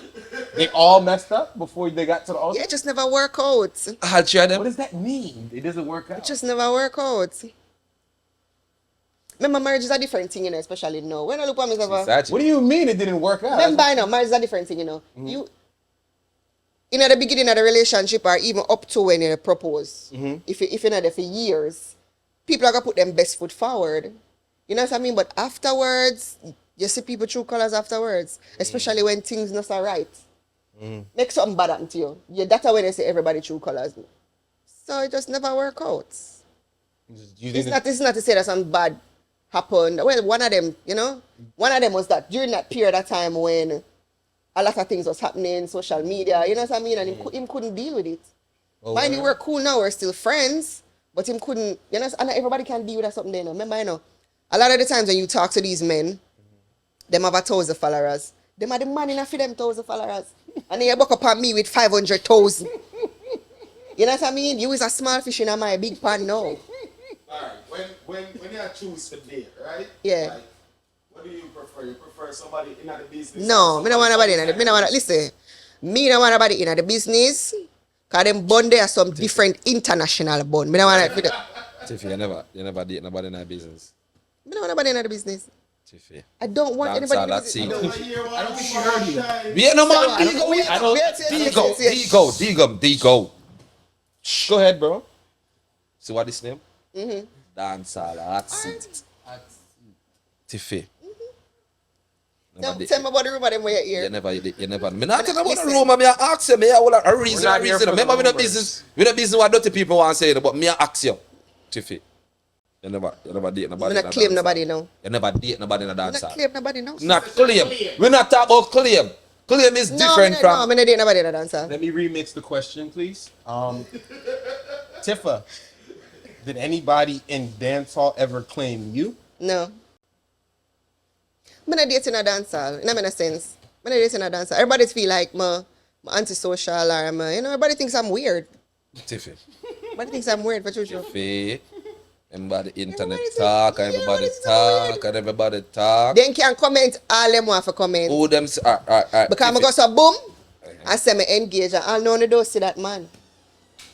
they all messed up before they got to the altar. Yeah, it just never work out. I'll try What them. does that mean? It doesn't work out. It just never work out. Remember, marriage is a different thing, you know, especially now. When I look at myself, What do you mean it didn't work out? remember, I know, marriage is a different thing, you know. You, in the beginning of the relationship or even up to when you propose, if you're not there for years, people are going to put them best foot forward. You know what I mean? But afterwards, You see people true colors afterwards, especially when things not so right. Make something bad happen to you. That's when they say everybody true colors. So it just never work out. You think It's not to say that something bad happened. Well, one of them was that during that period of time when a lot of things was happening, social media, you know what I mean? And him couldn't deal with it. Mind you, we're cool now, we're still friends, but him couldn't, you know, and everybody can deal with that something there. Remember, you know, a lot of the times when you talk to these men, them have 1,000 followers. Them are the man enough for them 1,000 followers. And then you buck up on me with 500,000. You know what I mean? You is a small fish in my big pond now. Alright, when you choose to date, right? Yeah. Like, what do you prefer? You prefer somebody in the business? No, me don't want nobody in it. Me don't want listen. Me don't want nobody in the business. Cause them bun there are some different international bun. Me don't want to. Tiffy, you never date nobody in that business. Me don't want nobody in the business. Tiffy. I don't want That's anybody in all the that's business. it. I don't think she heard you. Yeah, no man, Digo. Go ahead, bro. See what this name? Dancehall, that's it. Tiffy. Tell me about the rumor them where you You hear. never. Me not talking about the Listen. rumor. Me a ask you. Me a whole a reason. not here for the Remember, we no rumors. business. We no business what dirty people want to say. But me a ask you, Tiffy. You never date nobody. Me not claim nobody now. You never date nobody in a Me not dancer. claim nobody now. Not claim. We not talk about claim. Claim is different No, from. me not date nobody in the dancer. Let me remix the question, please. Tifa, did anybody in dancehall ever claim you? No. Me not date in a dancer. In a sense. Me not date in a dancer. Everybody feel like me antisocial or me, you know, everybody thinks I'm weird. Tiffy. Everybody thinks I'm weird for true. Tiffy. Everybody internet Everybody say, talk, "Yeah, everybody everybody's talk, and everybody talk. Then can comment all them want for comment. Who them say, alright. Because I go so boom, I say me engage and all know the don't see that man.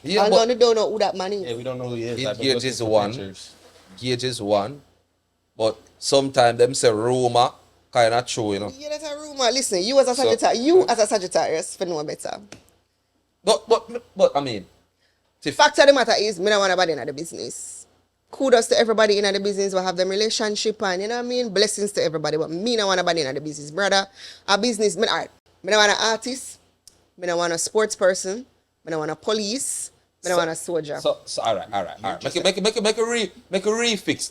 Yeah, All know but the don't know who that man is. Yeah, we don't know who he is. It I've been gauge looking is for one. pictures. Gauge is one. But sometimes them say rumor kind of true, you know. Yeah, that's a rumor. Listen, you as a So- Sagittarius, for know better. But I mean, Fact of the matter is, me don't want nobody in the business. Kudos to everybody in the business who have them relationship and, you know what I mean? Blessings to everybody. But me don't want nobody in the business. Brother, a business, me don't want an artist. Me don't want a sports person. Me don't want a police. Me don't want a soldier. so all right. Make a refix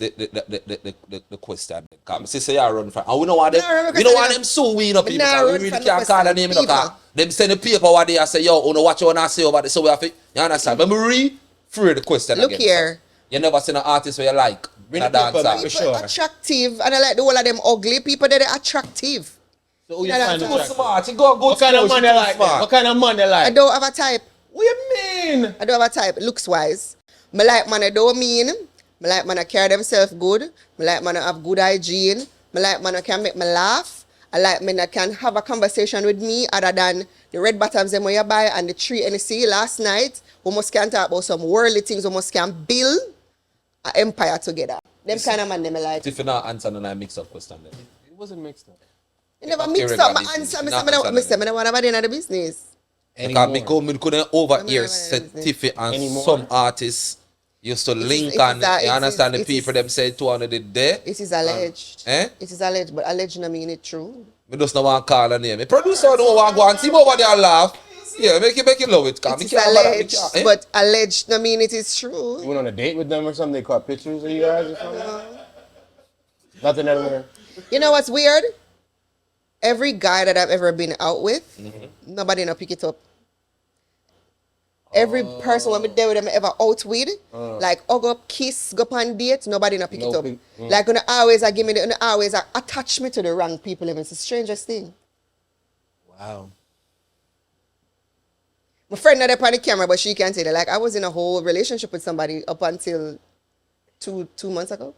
the question. Come, say you run for, and we don't want them. No, We don't want because them so we know me people. nah 'Cause we run really for the can't call a question. name, you know. 'Cause Tifa. them send the paper what they say, yo, you what you wanna say about it. So we have to, you understand? But me rephrase the question Look again. here. So, you never seen an artist where you like. Bring a the paper dancer. back, for People sure. attractive, and I like the whole of them ugly. People that are attractive. So who you Yeah, find that's Too attractive? smart. You go good What kind of school, man she you too like? smart. Then? What kind of man you I like? don't have a type. What you mean? I don't have a type, looks wise. Me like man I don't mean. Me like man I carry themselves good. Me like man I have good hygiene. Me like man I can make me laugh. I like men that can have a conversation with me other than the red bottoms them where you buy and the 3 NC last night. We must can talk about some worldly things. We must can build an empire together. Them kind of man them I like. If you not answer, then I mix up question then. It wasn't mixed up. You never Okay, mix regular up my business. answer. Not Me say answer me don't want nobody in the business. Because me couldn't overhear Remember said that Tiffy and Anymore? some artists used to link it and is a- you it understand is- the it people is- them say 200 a day. It is alleged. Eh? It is alleged, but alleged no mean it true. Me just not want to call her name. Me producer don't want to go and see over there and laugh. Yeah, make you love it. It is alleged, but alleged no mean it is You true. went on a date with them or something? They caught pictures of you guys or something? Nothing ever. You know what's weird? Every guy that I've ever been out with, nobody no pick it up. Every person when me there with them ever out with, like hug up, kiss, go on date, nobody no pick No it up. pick- Like when always I give me the always attach me to the wrong people. It's the strangest thing. Wow. My friend not up on the camera, but she can say that. Like I was in a whole relationship with somebody up until two months ago.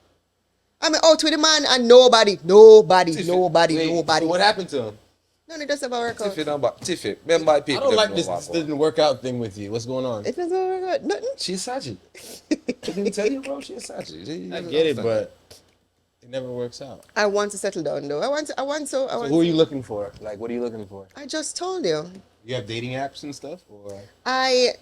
I'm out with a man and nobody. Wait, So what happened to him? No, it doesn't ever work out. Tiffy number. Tiffy, remember I people. don't them like know this what go. didn't work out thing with you. What's going on? It doesn't work out. Nothing. She's Saji. I didn't tell you, bro. She's Saji. I get it, but it never works out. I want to settle down though. I want So who are you looking for? Like, what are you looking for? I just told you. You have dating apps and stuff, or I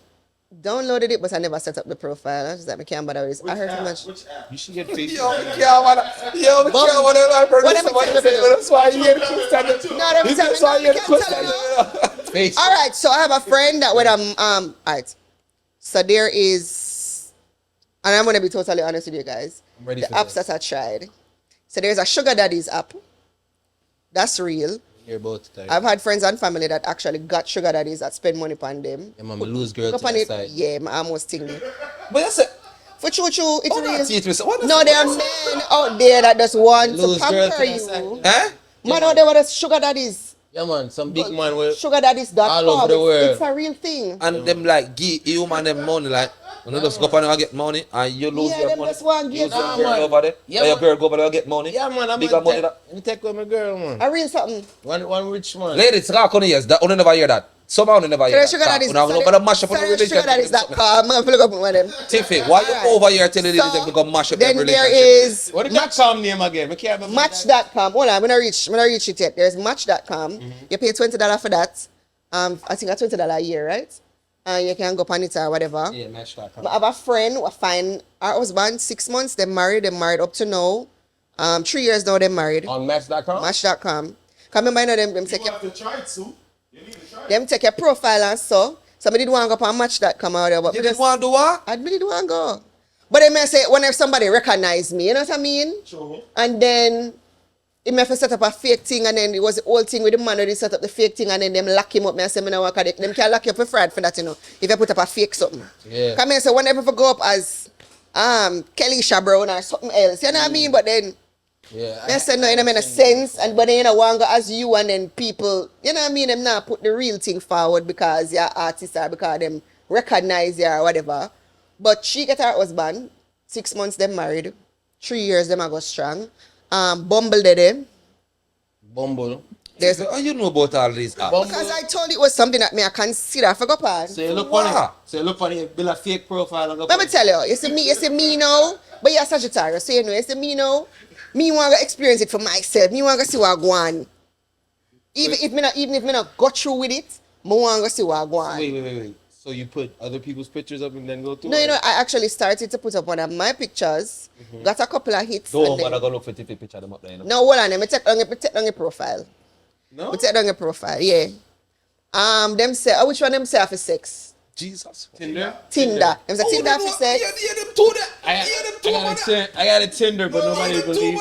downloaded it, but I never set up the profile. I just like, I can't bother with this. I heard too much. You should get Facebook. Yo, me can't wanna. Yo, me can't wanna. I heard What this am I somebody telling say, you? well, that's why you hear the question. No, let me tell you, That's why no, you hear the I can't tell question. Facebook. All right, so I have a friend that when all right. So there is, and I'm gonna be totally honest with you guys. I'm ready The for apps this. that I tried. So there's a Sugar Daddies app. That's real. Hear both types. I've had friends and family that actually got Sugar Daddies that spend money on them. Yeah, man, I lose girl Look to upon that it, side. yeah, I almost think. But you say, For true, it's oh, real. that's it. What No, there are men out there that just want to Lose girl to pamper that you. side. Eh? Man out there with the Sugar Daddies. Yeah, man, some big man with SugarDaddies.com. all over the world. It's a real thing. And them like give you man them money like when you just go up and get money and you lose Yeah, your them money. just want You give lose your Nah, girl man. over there. Yeah, Or your man. girl go over there and get money. Yeah, man, I'm Bigger money that. Let me take with my girl, man. A real something. One rich man. Ladies, rock on the years. That only never hear that. Somehow you never hear Sorry, that. SugarDaddies. Now go mash up on the relationship. SugarDaddies.com. I'm going to look up one of them. Tiffy, why you Alright. over here telling ladies So, them to go mash up their then relationship? there is What did that com name again? I can't remember. Match.com. Hold on, I'm gonna reach it yet. There's Match.com. Mm-hmm. You pay $20 for that. I think that's $20 a year, right? You can go on it or whatever. Yeah, match.com. I have a friend who find her husband 6 months. They're married up to now. 3 years now they're married. On Match.com? Match.com. Come remember, you know, them take You your, have to try it, Sue. You need to try it. them take your profile and so. Somebody did want to go up on Match.com or whatever. You because just want to do what? I really do want to go. But they may say, whenever somebody recognize me, you know what I mean? Sure. And then he may have to set up a fake thing, and then it was the whole thing with the man who did set up the fake thing, and then them lock him up. Me I say, me no work at it. Them can lock you up for fraud for that, you know, if you put up a fake something. Yeah. Come here, so whenever you go up as Kelisha Brown or something else, you know what I mean? But then Yeah. I said, no, it don't make sense. And but then you know, one go as you, and then people, you know what I mean, them not put the real thing forward because you're artist or because them recognize you or whatever. But she get her husband, 6 months them married, 3 years them a go strong. Bumble did him. Bumble. There's How you know about all these apps? Bumble. because I told it was something that me I consider. I forgot part. So you look Wow. funny. So you look funny. You build a fake profile and go. Let me tell you, you see me now, but you're Sagittarius, so you know, you see me now, me want to experience it for myself. Me want to see what I go on. Even if me not go through with it, me want to see what I go on. Wait. So you put other people's pictures up and then go through? No, you know, I actually started to put up one of my pictures, got a couple of hits. Don't and then- bother go look for Tiffy picture them up there. You know? no, hold on, me take down your profile. No. Me take down your profile, yeah. Them say, which one them say for sex? Jesus. Tinder. Tinder. Them say Tinder for sex. Yeah, them two there. I got a Tinder, but nobody believes me.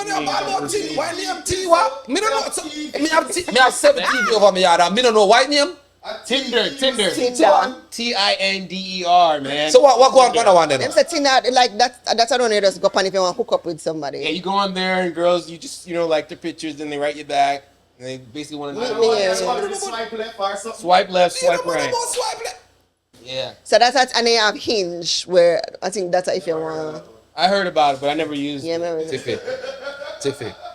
Why name Tifa? Me don't know. So, me have 7 TV over me yard and me don't know why name. Tinder. Tinder. Tinder, man. So what go on one then? Them say Tinder, like that's I don't know, just go on if you want to hook up with somebody. Yeah, you go on there and girls, you just like their pictures, and they write you back, and they basically want to Me- know. me- That's why you swipe left or something. Swipe left, You don't swipe know right. about swipe left. Yeah, So that's that, and they have Hinge, where I think that's if you want. I heard about it, but I never used Yeah, it. remember? Tiffy.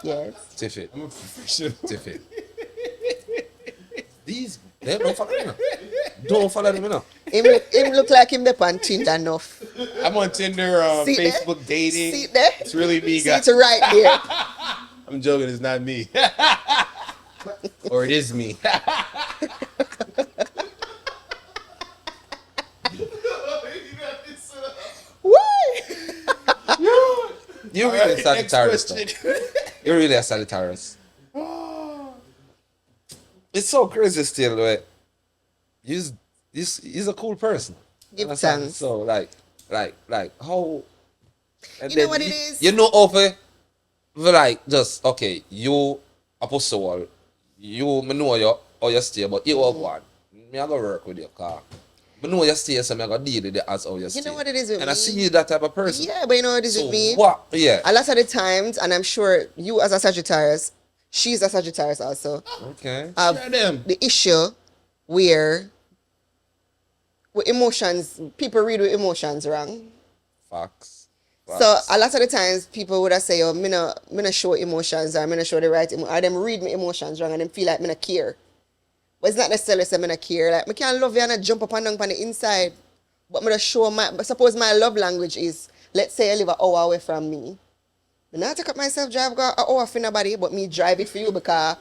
Yes. Tiffy. I'm a professional. Tiffy. These, they don't follow me now. Don't follow them now. Him look like him the on Tinder enough. I'm on Tinder, See there? Facebook dating. See there? It's really me, See guys. it right there. I'm joking, it's not me. Or it is me. Woo! You're really a Next Sagittarius though. question. You're really a Sagittarius. It's so crazy still, right? He's a cool person. Give Understand? thanks. So like how and You know then what it is? You know over like just okay, you apostle, you me know you or you stay, but you Mm-hmm. are one. Me I go work with your car. Me know you stay, so me I go deal with it as how you stay. You know what it is with and me? I see you that type of person. Yeah, but you know what it is So with me? what? Yeah. A lot of the times, and I'm sure you as a Sagittarius, she's a Sagittarius also, Okay. have Share them. the issue where with emotions, people read with emotions wrong. Facts. So a lot of the times people would say, "Oh, me no show emotions, or me no show the right emotions, or them read me emotions wrong, and them feel like me no care." But it's not necessarily say me no care. Like me can't love you and I jump up and down on the inside, but me just show my. But suppose my love language is, let's say I live an hour away from me. Me not take up myself drive go an hour for nobody, but me drive it for you because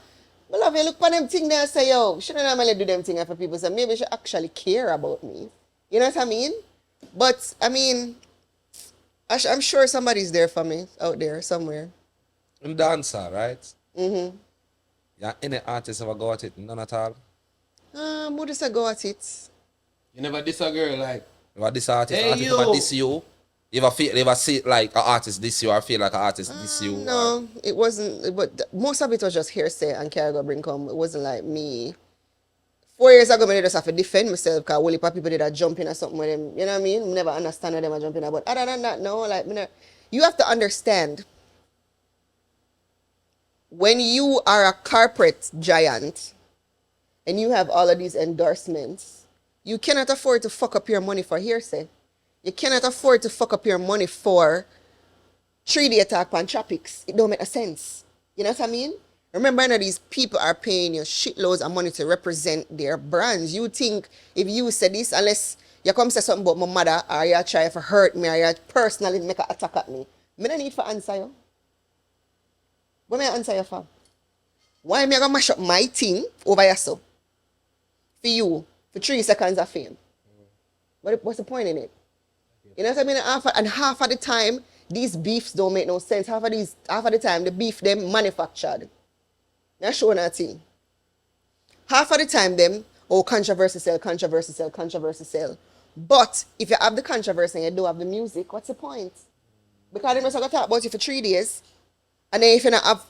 I love you. Look for them thing there and say, "Yo, shouldn't normally do them thing for people." So maybe you should actually care about me. You know what I mean? But I mean, I'm sure somebody's there for me out there somewhere. I'm dancer, right? Mm-hmm. Yeah, any artist ever go at it? None at all. Who just a go at it? You never diss a girl like, About this artist, Hey, artist you. ever diss you? You ever see it like an artist diss you or feel like an artist diss you? No, it wasn't. But most of it was just hearsay and carry bring come. It wasn't like me. 4 years ago, I just have to defend myself because only people did a jump in or something with them. You know what I mean? Never understand how them are jumping. But other than that, no. Like, you have to understand when you are a corporate giant and you have all of these endorsements, you cannot afford to fuck up your money for hearsay. You cannot afford to fuck up your money for 3D attack on tropics. It don't make a sense. You know what I mean? Remember, none of these people are paying you shitloads of money to represent their brands. You think if you say this, unless you come say something about my mother, or you try to hurt me, or you personally make an attack at me, I don't need to answer you. What may I answer you for? Why am I going to mash up my thing over yourself? For you, for 3 seconds of fame. What's the point in it? You know what I mean? Half of the time, these beefs don't make no sense. Half of the time, the beef them manufactured. Not showing that thing. Half of the time, them, controversy sell, controversy sell, controversy sell. But if you have the controversy and you don't have the music, what's the point? Because they're just going to talk about you for 3 days. And then if you don't have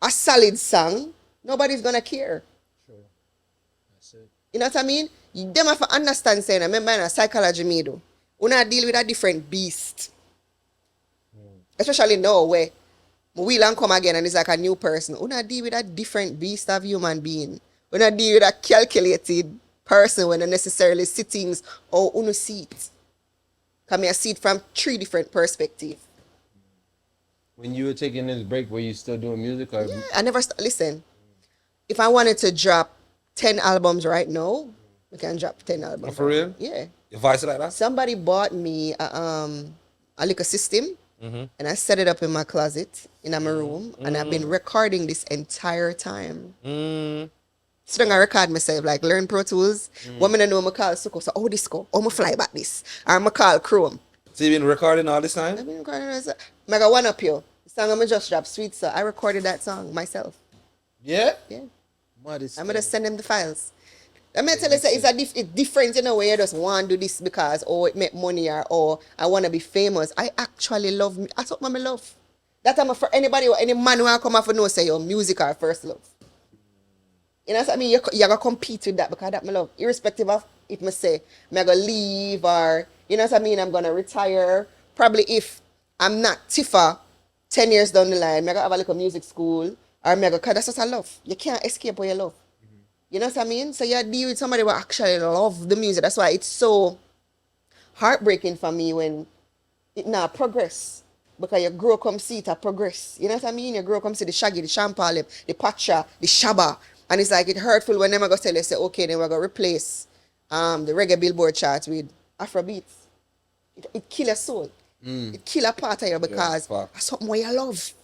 a solid song, nobody's going to care. Sure. That's it. You know what I mean? Them have to understand saying, remember in psychology me do. We not deal with a different beast. Especially now where we will come again and it's like a new person. We not deal with a different beast of human being. We not deal with a calculated person when they necessarily see things or uno see it. Because I see it from 3 different perspectives. When you were taking this break, were you still doing music? Or Yeah, I never listen. If I wanted to drop 10 albums right now, we can drop 10 albums. For real? Yeah. Your voice like that? Somebody bought me a liquor system, and I set it up in my closet in my room, and I've been recording this entire time. So then I record myself, like learn Pro Tools. Women I know I call Suko, so this go, I fly back this, or I call Chrome. So you've been recording all this time? I've been recording myself. I got one up here. The song I just dropped, Sweet So. I recorded that song myself. yeah? Yeah. What is I'm gonna send them the files. I mean, tell you, it's different in a way. I just want to do this because, it make money or I want to be famous. I actually love me. That's what I love. That time for anybody or any man who come off and know say your music are first love. You know what I mean? You gotta compete with that because that I love. Irrespective of if I say I'm gonna leave or you know what I mean, I'm gonna retire. Probably if I'm not Tifa 10 years down the line, I'm gonna have a little music school or I'm gonna, cause that's what I love. You can't escape what you love. You know what I mean? So you deal with somebody who actually love the music. That's why it's so heartbreaking for me when it not progress. Because you grow come see it a progress. You know what I mean? You grow come see the Shaggy, the Champale, the Pacha, the Shabba. And it's like it hurtful when them go tell you, say, okay, then we're going to replace the reggae billboard charts with Afrobeats. It kill your soul. It kill a part of you because that's something what you love.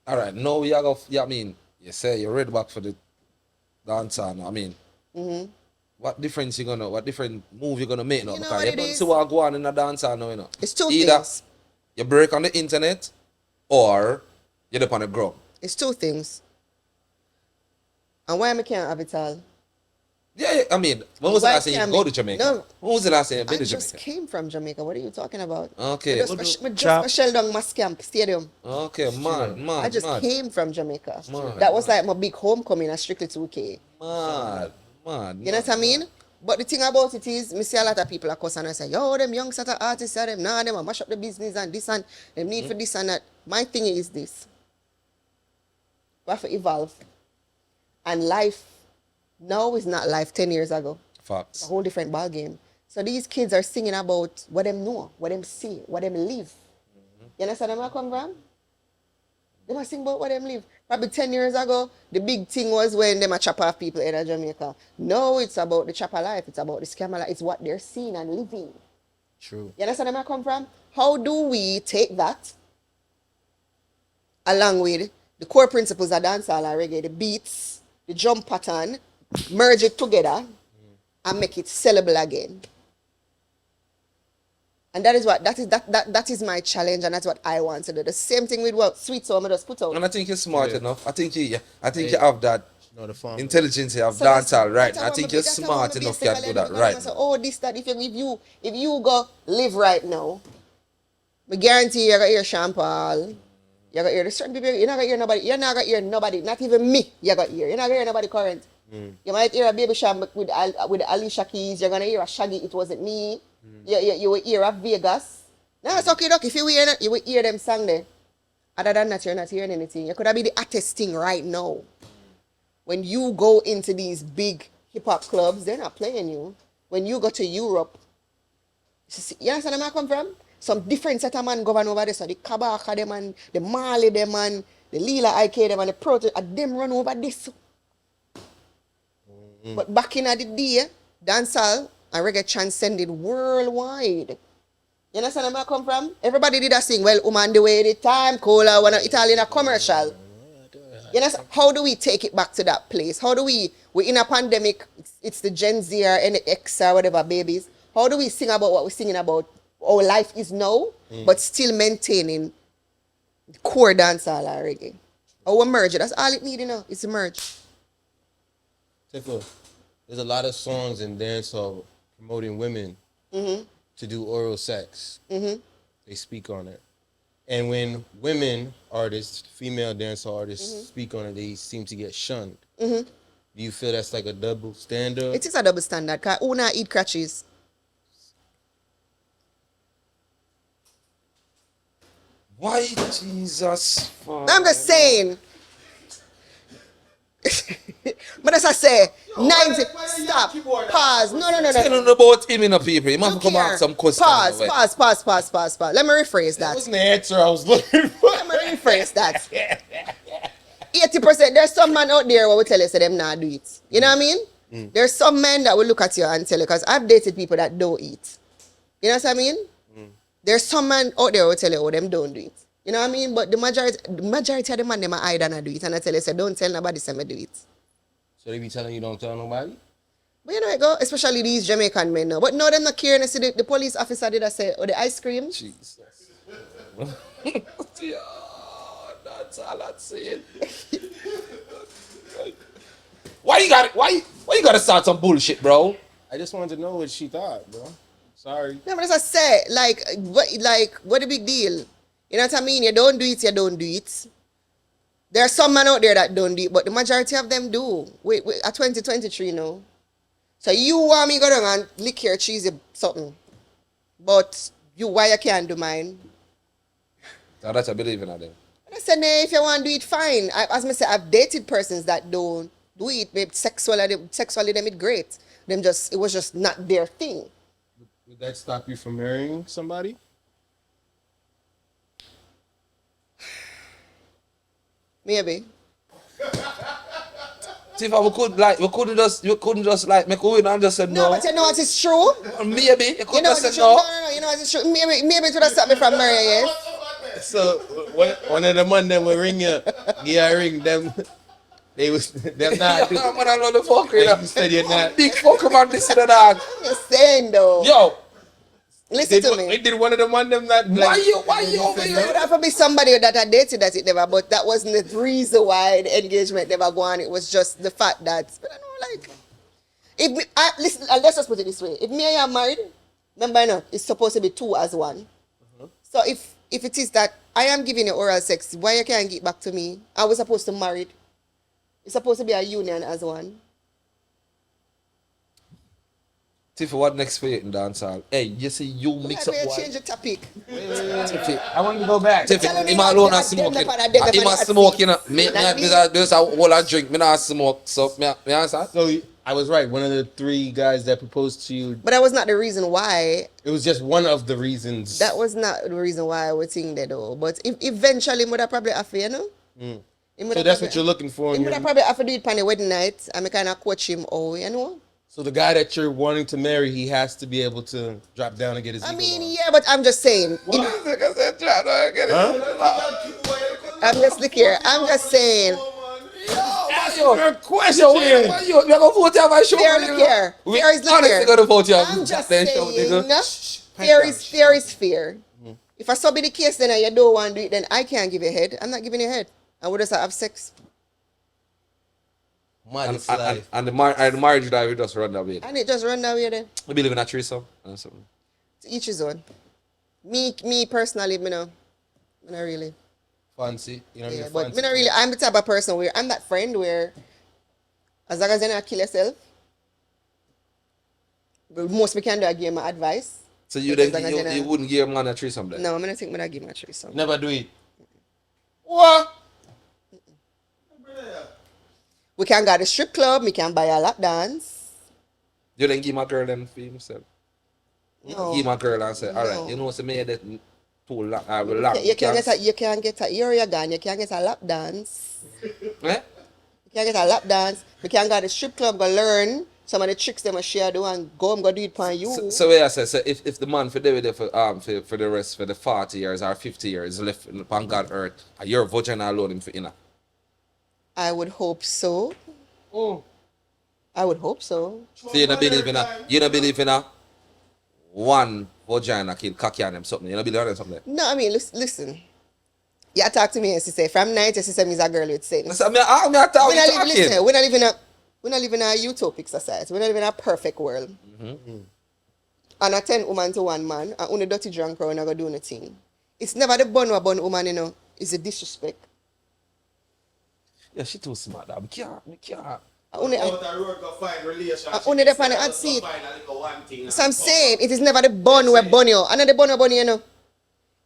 All right, now we are going to, I mean, you say you're ready back for the dancer now. I mean, what difference what different move you gonna make now? You know Because what you it don't is? see what go on in the dancer now, you know. It's two Either things. you break on the internet or you're up on the ground. It's two things. And why I can't have it all? Yeah, I mean, when was the Why last time you can't go me- to Jamaica? No. When was the last time you I been to just Jamaica? came from Jamaica. What are you talking about? Okay. I just shell down Mass Camp Stadium. Okay, man. I just mad. came from Jamaica. Mad, That was like my big homecoming at Strictly 2K. Mad. You know what I mean? But the thing about it is, me see a lot of people are cussing and say, yo, them young set of artists, them a mash up the business and this and them need for this and that. My thing is this. We have to evolve. And life now is not life 10 years ago. It's a Facts. whole different ball game. So these kids are singing about what them know, what them see, what them live. You understand where I come from? They must sing about what them live. Probably 10 years ago, the big thing was when them a chop off people in Jamaica. No, it's about the chopper life. It's about the scammer life. It's what they're seeing and living. True. You understand where I come from? How do we take that along with the core principles of dancehall and reggae, the beats, the drum pattern, merge it together and make it sellable again? And that is my challenge, and that's what I want to do. The same thing with what Sweet Soul just put out. And I think you're smart enough. I think you have that No, the farm. intelligence of dancehall right. I think you're smart enough to do that right. So, oh, this, that, if you go live right now, I guarantee you're gonna hear Sean Paul, you're gonna hear certain people, you're not gonna hear nobody, not even me, you're gonna hear nobody current. You might hear a Baby Sham with Alicia Keys, you're gonna hear a Shaggy, It Wasn't Me, you will hear a Vegas. No, it's okay, look, if you will hear them song there. Other than that, you're not hearing anything. You could have been the artist thing right now. When you go into these big hip-hop clubs, they're not playing you. When you go to Europe, you understand where I come from? Some different set of man govern over there. So the Kabaka them and the Marley them and the Lila IK them and the Proto, them run over this. But back in the day, dancehall and reggae transcended worldwide. You understand where I come from? Everybody did that thing. Well, on the way the time, cola, one Italian a commercial. You know, how do we take it back to that place? How do we're in a pandemic, it's the Gen Z or NX or whatever babies. How do we sing about what we're singing about? Our life is now, but still maintaining core dancehall or reggae. Our merge, that's all it needs, you know, it's a merge. Tifa, there's a lot of songs in dancehall promoting women to do oral sex. They speak on it. And when women artists, female dancehall artists speak on it, they seem to get shunned. Do you feel that's like a double standard? It is a double standard, because who not eat crutches? Why Jesus? I'm just saying. But as I say, 90, stop, pause, no. Tell them about him in a people. You must come out some questions. Pause. Let me rephrase That that. wasn't the answer I was looking for. Let me rephrase that. 80%, there's some man out there who will tell you, say them not do it. You know what I mean? There's some men that will look at you and tell you, because I've dated people that don't eat. You know what I mean? There's some man out there who will tell you, oh, them don't do it. You know what I mean? But the majority of the man, them are hide and do it. And I tell you, say, don't tell nobody, say me do it. So they be telling you don't tell nobody? But you know it go, especially these Jamaican men now. But no, them not caring. See, the police officer did I say, oh, the ice cream? Jesus. Yeah, that's all I'm saying. Why you gotta start some bullshit, bro? I just wanted to know what she thought, bro. Sorry. No, but as I say, what the big deal? You know what I mean? You don't do it. There are some men out there that don't do it, but the majority of them do. We at 2023 now. So you want me go down and lick your cheesy something. But why you can't do mine? So that's a believing of them. I said, nah, if you want to do it, fine. As I say, I've dated persons that don't do it. Maybe sexually them it great. It was just not their thing. Would that stop you from marrying somebody? Maybe. Tifa, we couldn't just like make a win and just say No, no. but you know what is true? Maybe you could You know just what is say true? no. No, you know what is true? Maybe it would have stopped me from marrying, yes? So one of the man them will ring you, yeah, ring them. They was them not. Yeah, man, I know the fucker. Like you said, you're not. Big fucker man, this and that. I'm just saying though. Yo, Listen to me. Did one of the man them not? why you over It here? would have to be somebody that I dated that it never, but that wasn't the reason why the engagement never go on. It was just the fact that, I don't know, like, listen, let's just put it this way. If me and you are married, remember, you know, it's supposed to be two as one. So if it is that I am giving you oral sex, why you can't get back to me? I was supposed to marry. It's supposed to be a union as one. Tifa, what next for you in dancehall? Hey, you see you mix up what? Change the topic. Tifa, I want to go back. Tifa, him alone and smoking. Him a smoking. Me just a whole and drink. Me not smoke. So me answer. So I was right. One of the three guys that proposed to you. But that was not the reason why. It was just one of the reasons. That was not the reason why I was thinking that though. But if eventually, would have probably have to, you know. So that's what you're looking for. He would have probably have to do it on the wedding night. I'm kind of coach him, you know. So the guy that you're wanting to marry, he has to be able to drop down and get his ego on. Yeah, but I'm just saying. I'm just look here. I'm just saying. Your question. We're gonna vote you my show. Look here. We honestly gonna vote you. I'm just saying. Fear is fear. If I so be the case, then you don't want to do it, then I can't give you head. I'm not giving you head. I would just have sex. Mad is life. And the marriage that we just run that way. And it just run that way then. We believe in a threesome. And something. To each his own. Me personally, me no really. Fancy. You know what I Yeah, mean? but Fancy. me not really. I'm the type of person where I'm that friend where as long as you not kill yourself, the most we can do is give my advice. So you But as then long as you wouldn't give a man a threesome then? No, I don't think me not give my threesome. Never do it. What? We can go to the strip club, we can buy a lap dance. You then give my girl them for himself. No. Give my girl and say, No. alright, you know what's made that too long. I will lap. You can get a area gun, you can get a lap dance. Eh? You can get a lap dance. We can go to the strip club, go learn some of the tricks them share do and go home, go do it for you. So yeah, so if the man for David for the rest for the 40 years or 50 years left upon God earth, are your vagina alone him for inner? I would hope so. Oh. I would hope so. So you don't believe in a one vagina kill cocky on them something. You don't believe in something. No, I mean listen. You talk to me and she say from 90 she say me's a girl with sense. So me talking. We not live in a utopic society. We not live in a perfect world. And a 10 woman to one man, and only dirty drunk crowd not gonna do anything. It's never the bun or bun woman, you know. It's a disrespect. Yeah, she too smart. We can't. Only Out the road go find relationship. only the pan and Go see it. find a little one thing and So I'm fuck saying up. it is never the bun where bun you. And not the bun where bun you know.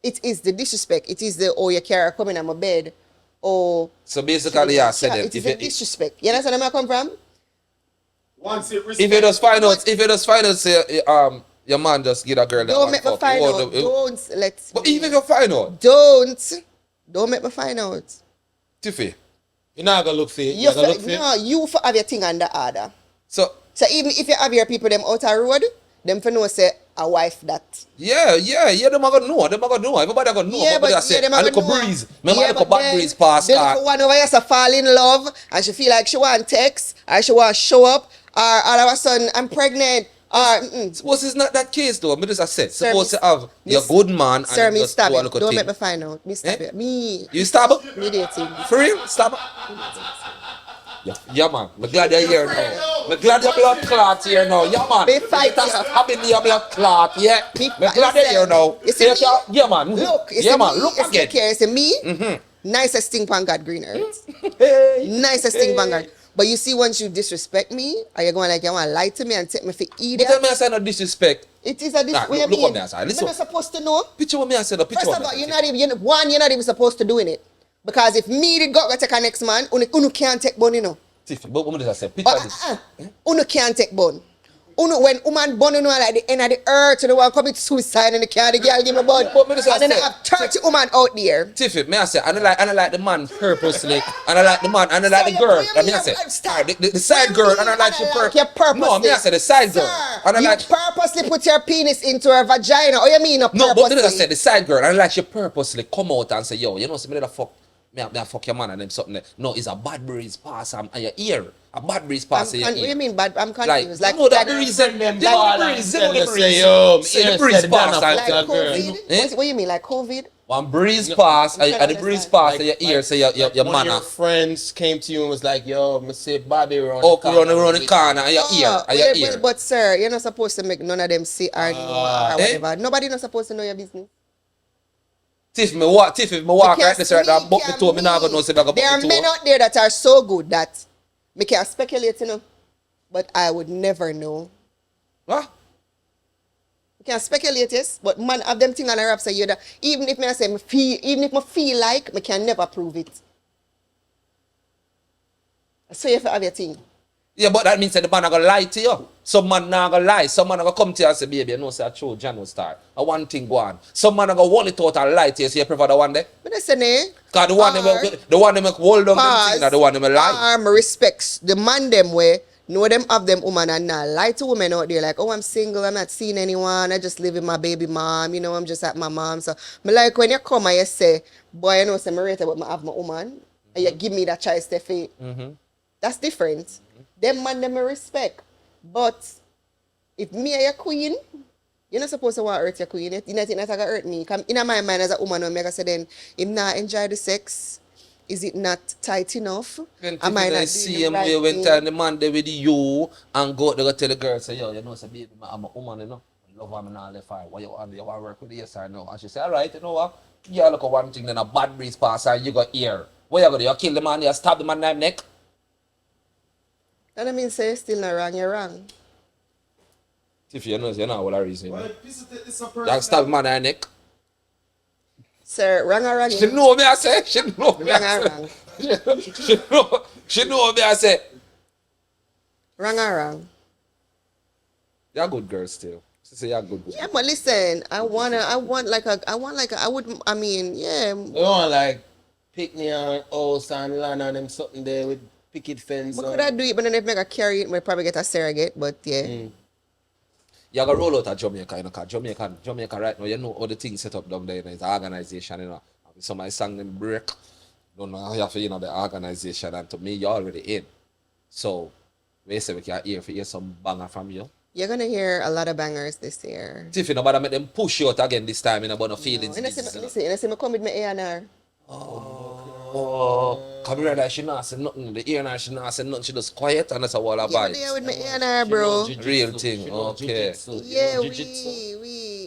It is the disrespect. It is the you carry coming on my bed. Or So basically, yeah, I said it that is the disrespect. You understand where I come from? Once it if you just find out, say your man just get a girl that Don't one make me fuck, find you out. want Don't let But even if you find out, Don't make me find out. Tiffy. You're not gonna look for it. You You're gonna look for it. no, you for have your thing under order. So So even if you have your people them out the road, them for know say a wife that. yeah, them are gonna know. Everybody gonna know. Everybody I say, them a are little gonna know. breeze. Remember a little but bad then breeze past the car. little one over here so fall in love and she feel like she want text or she want show up or all of a sudden I'm pregnant or Suppose it's not that case though. Me just I said, Sir, suppose me- you have your good man Sir, and me you just stop do a it. little Don't thing. make me find out. Me stop Eh? it. Me You stop it? me dating. For real? Stop it? Yeah, man. I'm glad you're here now. I'm glad your blood clot here now. Yeah, man. Be fight, That's yeah. happening your blood clot, yeah. Me I'm glad you're here now. You see me? Yeah, man. Look, you yeah, see man. me? Look You see again. here, you see me? Nicest thing on God green earth. Hey. Nicest thing on God. But you see, once you disrespect me, are you going like you want to lie to me and take me for But idiot? tell me I said no disrespect. It is a Nah, what you look mean? up there, sir. You're Listen. not supposed to know. Picture what me I said. Picture First of all, you're not even supposed to doing it. Because if me did go take a next man, unu can't take bone, you know. Tiffy, but what me just say? Picture this. Unu can't take bone. When woman born, like the end of the earth, you know, want commit suicide and the girl give me bone. But me just And then say- I have 30 women out there. Tiffy, me I say, I don't like the man purposely, and I like the man, and I like So the you- girl. what you And me I mean? say, Stop. the side What girl, you and I mean? like she And I like you purposely. No, me I say the side girl, Sir, and I you like. purposely put your penis into her vagina. Or you mean No, purposely? but me just say the side girl, and I like she purposely come out and say, yo, you know, see me that fuck. Me I fuck your man and them something. No, it's a bad breeze pass and your ear. A bad breeze pass in your What do ear. you mean bad? I'm Like, confused. you know that breeze, them them you know ball the and breeze, tell you know you the say, breeze. yo, See the ear breeze said pass done and up. like girl. COVID? Eh? What you mean, like COVID? One breeze pass and the breeze pass in your ear, say your one man of your friends came to you and was like, yo, me say Bobby around up around the corner and your ear, Oh, and your well, ear. but sir, you're not supposed to make none of them see or know or whatever. Nobody not supposed to know your business. Tiff, me walk right this right now, but me can't told me not gonna know say me There are go men out there that are so good that me can speculate, you know, but I would never know. What? You can speculate, yes, but man have them thing on a rap say you that even if me feel like me can never prove it. So you have to have your thing. Yeah, but that means that the man not gonna lie to you. Some man not gonna lie. Some man not gonna come to you and say, baby, you know, say I show John will start. I one thing go on. Some man not gonna want it out and lie to you, so you prefer the one there. But I say, nah. Cause the one them make hold on them thing, and the one them lie. Me respects the man them way. Know them have them woman and not lie to women out there like, oh, I'm single, I'm not seeing anyone, I just live with my baby mom, you know, I'm just at my mom. So me like when you come and you say, boy, you know, say me rate but I have my woman, and you give me that choice, Steffi. That's different. Them man them me respect. But if me are your queen, You're not supposed to want to hurt your queen. You not think that's gonna hurt me. Come in my mind as a woman, I'm gonna say then, him not enjoy the sex. Is it not tight enough? When Am I Tiffany not see doing him the right way when thing? time the man there with you and go to go tell the girl say, yo, you know, say baby, I'm a woman, you know. I love her, I'm not left her. Why you want to work with the yes or no? And she say, alright, you know what? You look at one thing, then a bad breeze pass and you got ear. What you gonna do? You kill the man, you stab the man in the neck? That I mean say you're still not wrong, you're wrong. If you know what I reason. Well, You this is a person. stab the man in the neck. Sir, wrong or wrong? She know me, I say. She know me, Wrong I or say. wrong? She know me, I say. Wrong or wrong? You're a good girl still. She say you're a good girl. Yeah, but listen, I want like a, I mean, yeah. You want like picnic and house and land and them something there with picket fence. But could I do it, but then if I carry it, I probably get a surrogate, but yeah. You gotta roll out of Jamaica, you know, because Jamaica right now, you know all the things set up down there, you know, it's an organization, you know. And some of my song them break. Don't know how you have to, you know, the organization, and to me, you're already in. So, we say we can hear some banger from you. You're gonna hear a lot of bangers this year. Tiffy, nobody make them push you out again this time, you know, about no feelings. And I business, you know. listen, I say, I come with my A&R. Oh, come here, like she not say nothing. The ear now she not say nothing. She just quiet and that's a wall of Yeah, vibes. there with my A&R, bro. Real thing, okay. Yeah,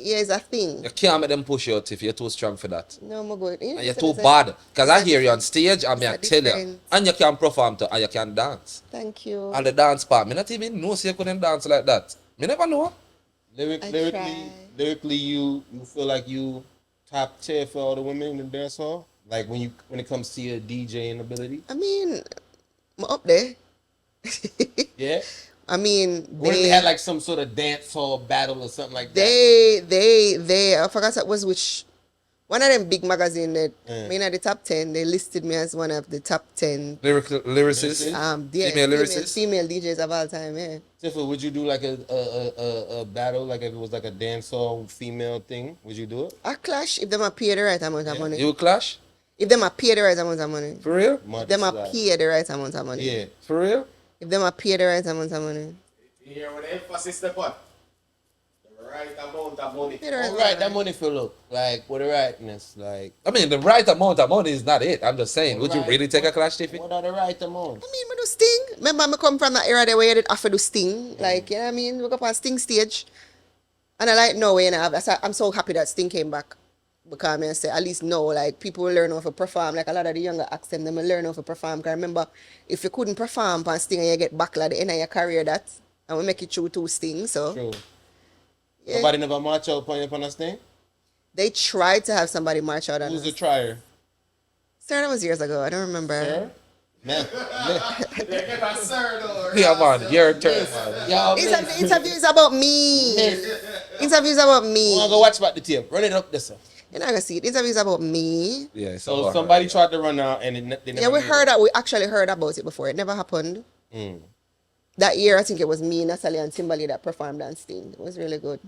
yeah, it's a thing. You can't make them push you out if you're too strong for that. No, I'm good. And you're too bad. Because I hear you on stage and me I it's a tell you. difference. And you can perform too, and you can dance. Thank you. And the dance part, me not even know so you couldn't dance like that. Me never know. Lyrically, you feel like you top tier for all the women in the dance hall. Like when it comes to your DJing ability. I mean, I'm up there. Yeah. I mean, What if they had like some sort of dance hall battle or something like that? they I forgot that was which one of them big magazine that me in the top 10, they listed me as one of the top 10 Lyricist. yeah, Female lyricist? female DJs of all time, yeah. Tifa, would you do like a battle, like if it was like a dance hall female thing? Would you do it? A clash if them pay the right amount of money. You clash? If them pay the right amount of money. For real? If them pay the right amount of money. Yeah. For real? If them pay the right amount of money. You hear what the emphasis step on? The right amount of money. Pay the right All amount right, of that money. money for look like with the rightness, like I mean, the right amount of money is not it. I'm just saying. Would you Right. really take a clash, Tiffy? what are the right amount? I mean, I do sting. Remember, I come from that era there where you did have to do sting. Like, you know what I mean? We go up on sting stage. And I like, no, you know, I'm so happy that sting came back. Because I say, at least now, like, people will learn how to perform. Like, a lot of the younger acts, them will learn how to perform. Because remember, if you couldn't perform on sting and you get back at the end of your career, that, and we make it through to sting. So, True. yeah. Nobody never march out upon this thing? They tried to have somebody march out on Who's us. the trier? Sir, that was years ago. I don't remember. Sir? Man. They get a sir though. Yeah, man. Your turn, man. Y'all Interview is about me. Interview is about me. wanna go watch back the tape. Run it up this one. You're not gonna see it. Interview is about me. Yeah, So somebody tried to run out and they never Yeah, we made heard it. that. We actually heard about it before. It never happened. That year, I think it was me, Natalie, and Timberlake that performed on Sting. It was really good.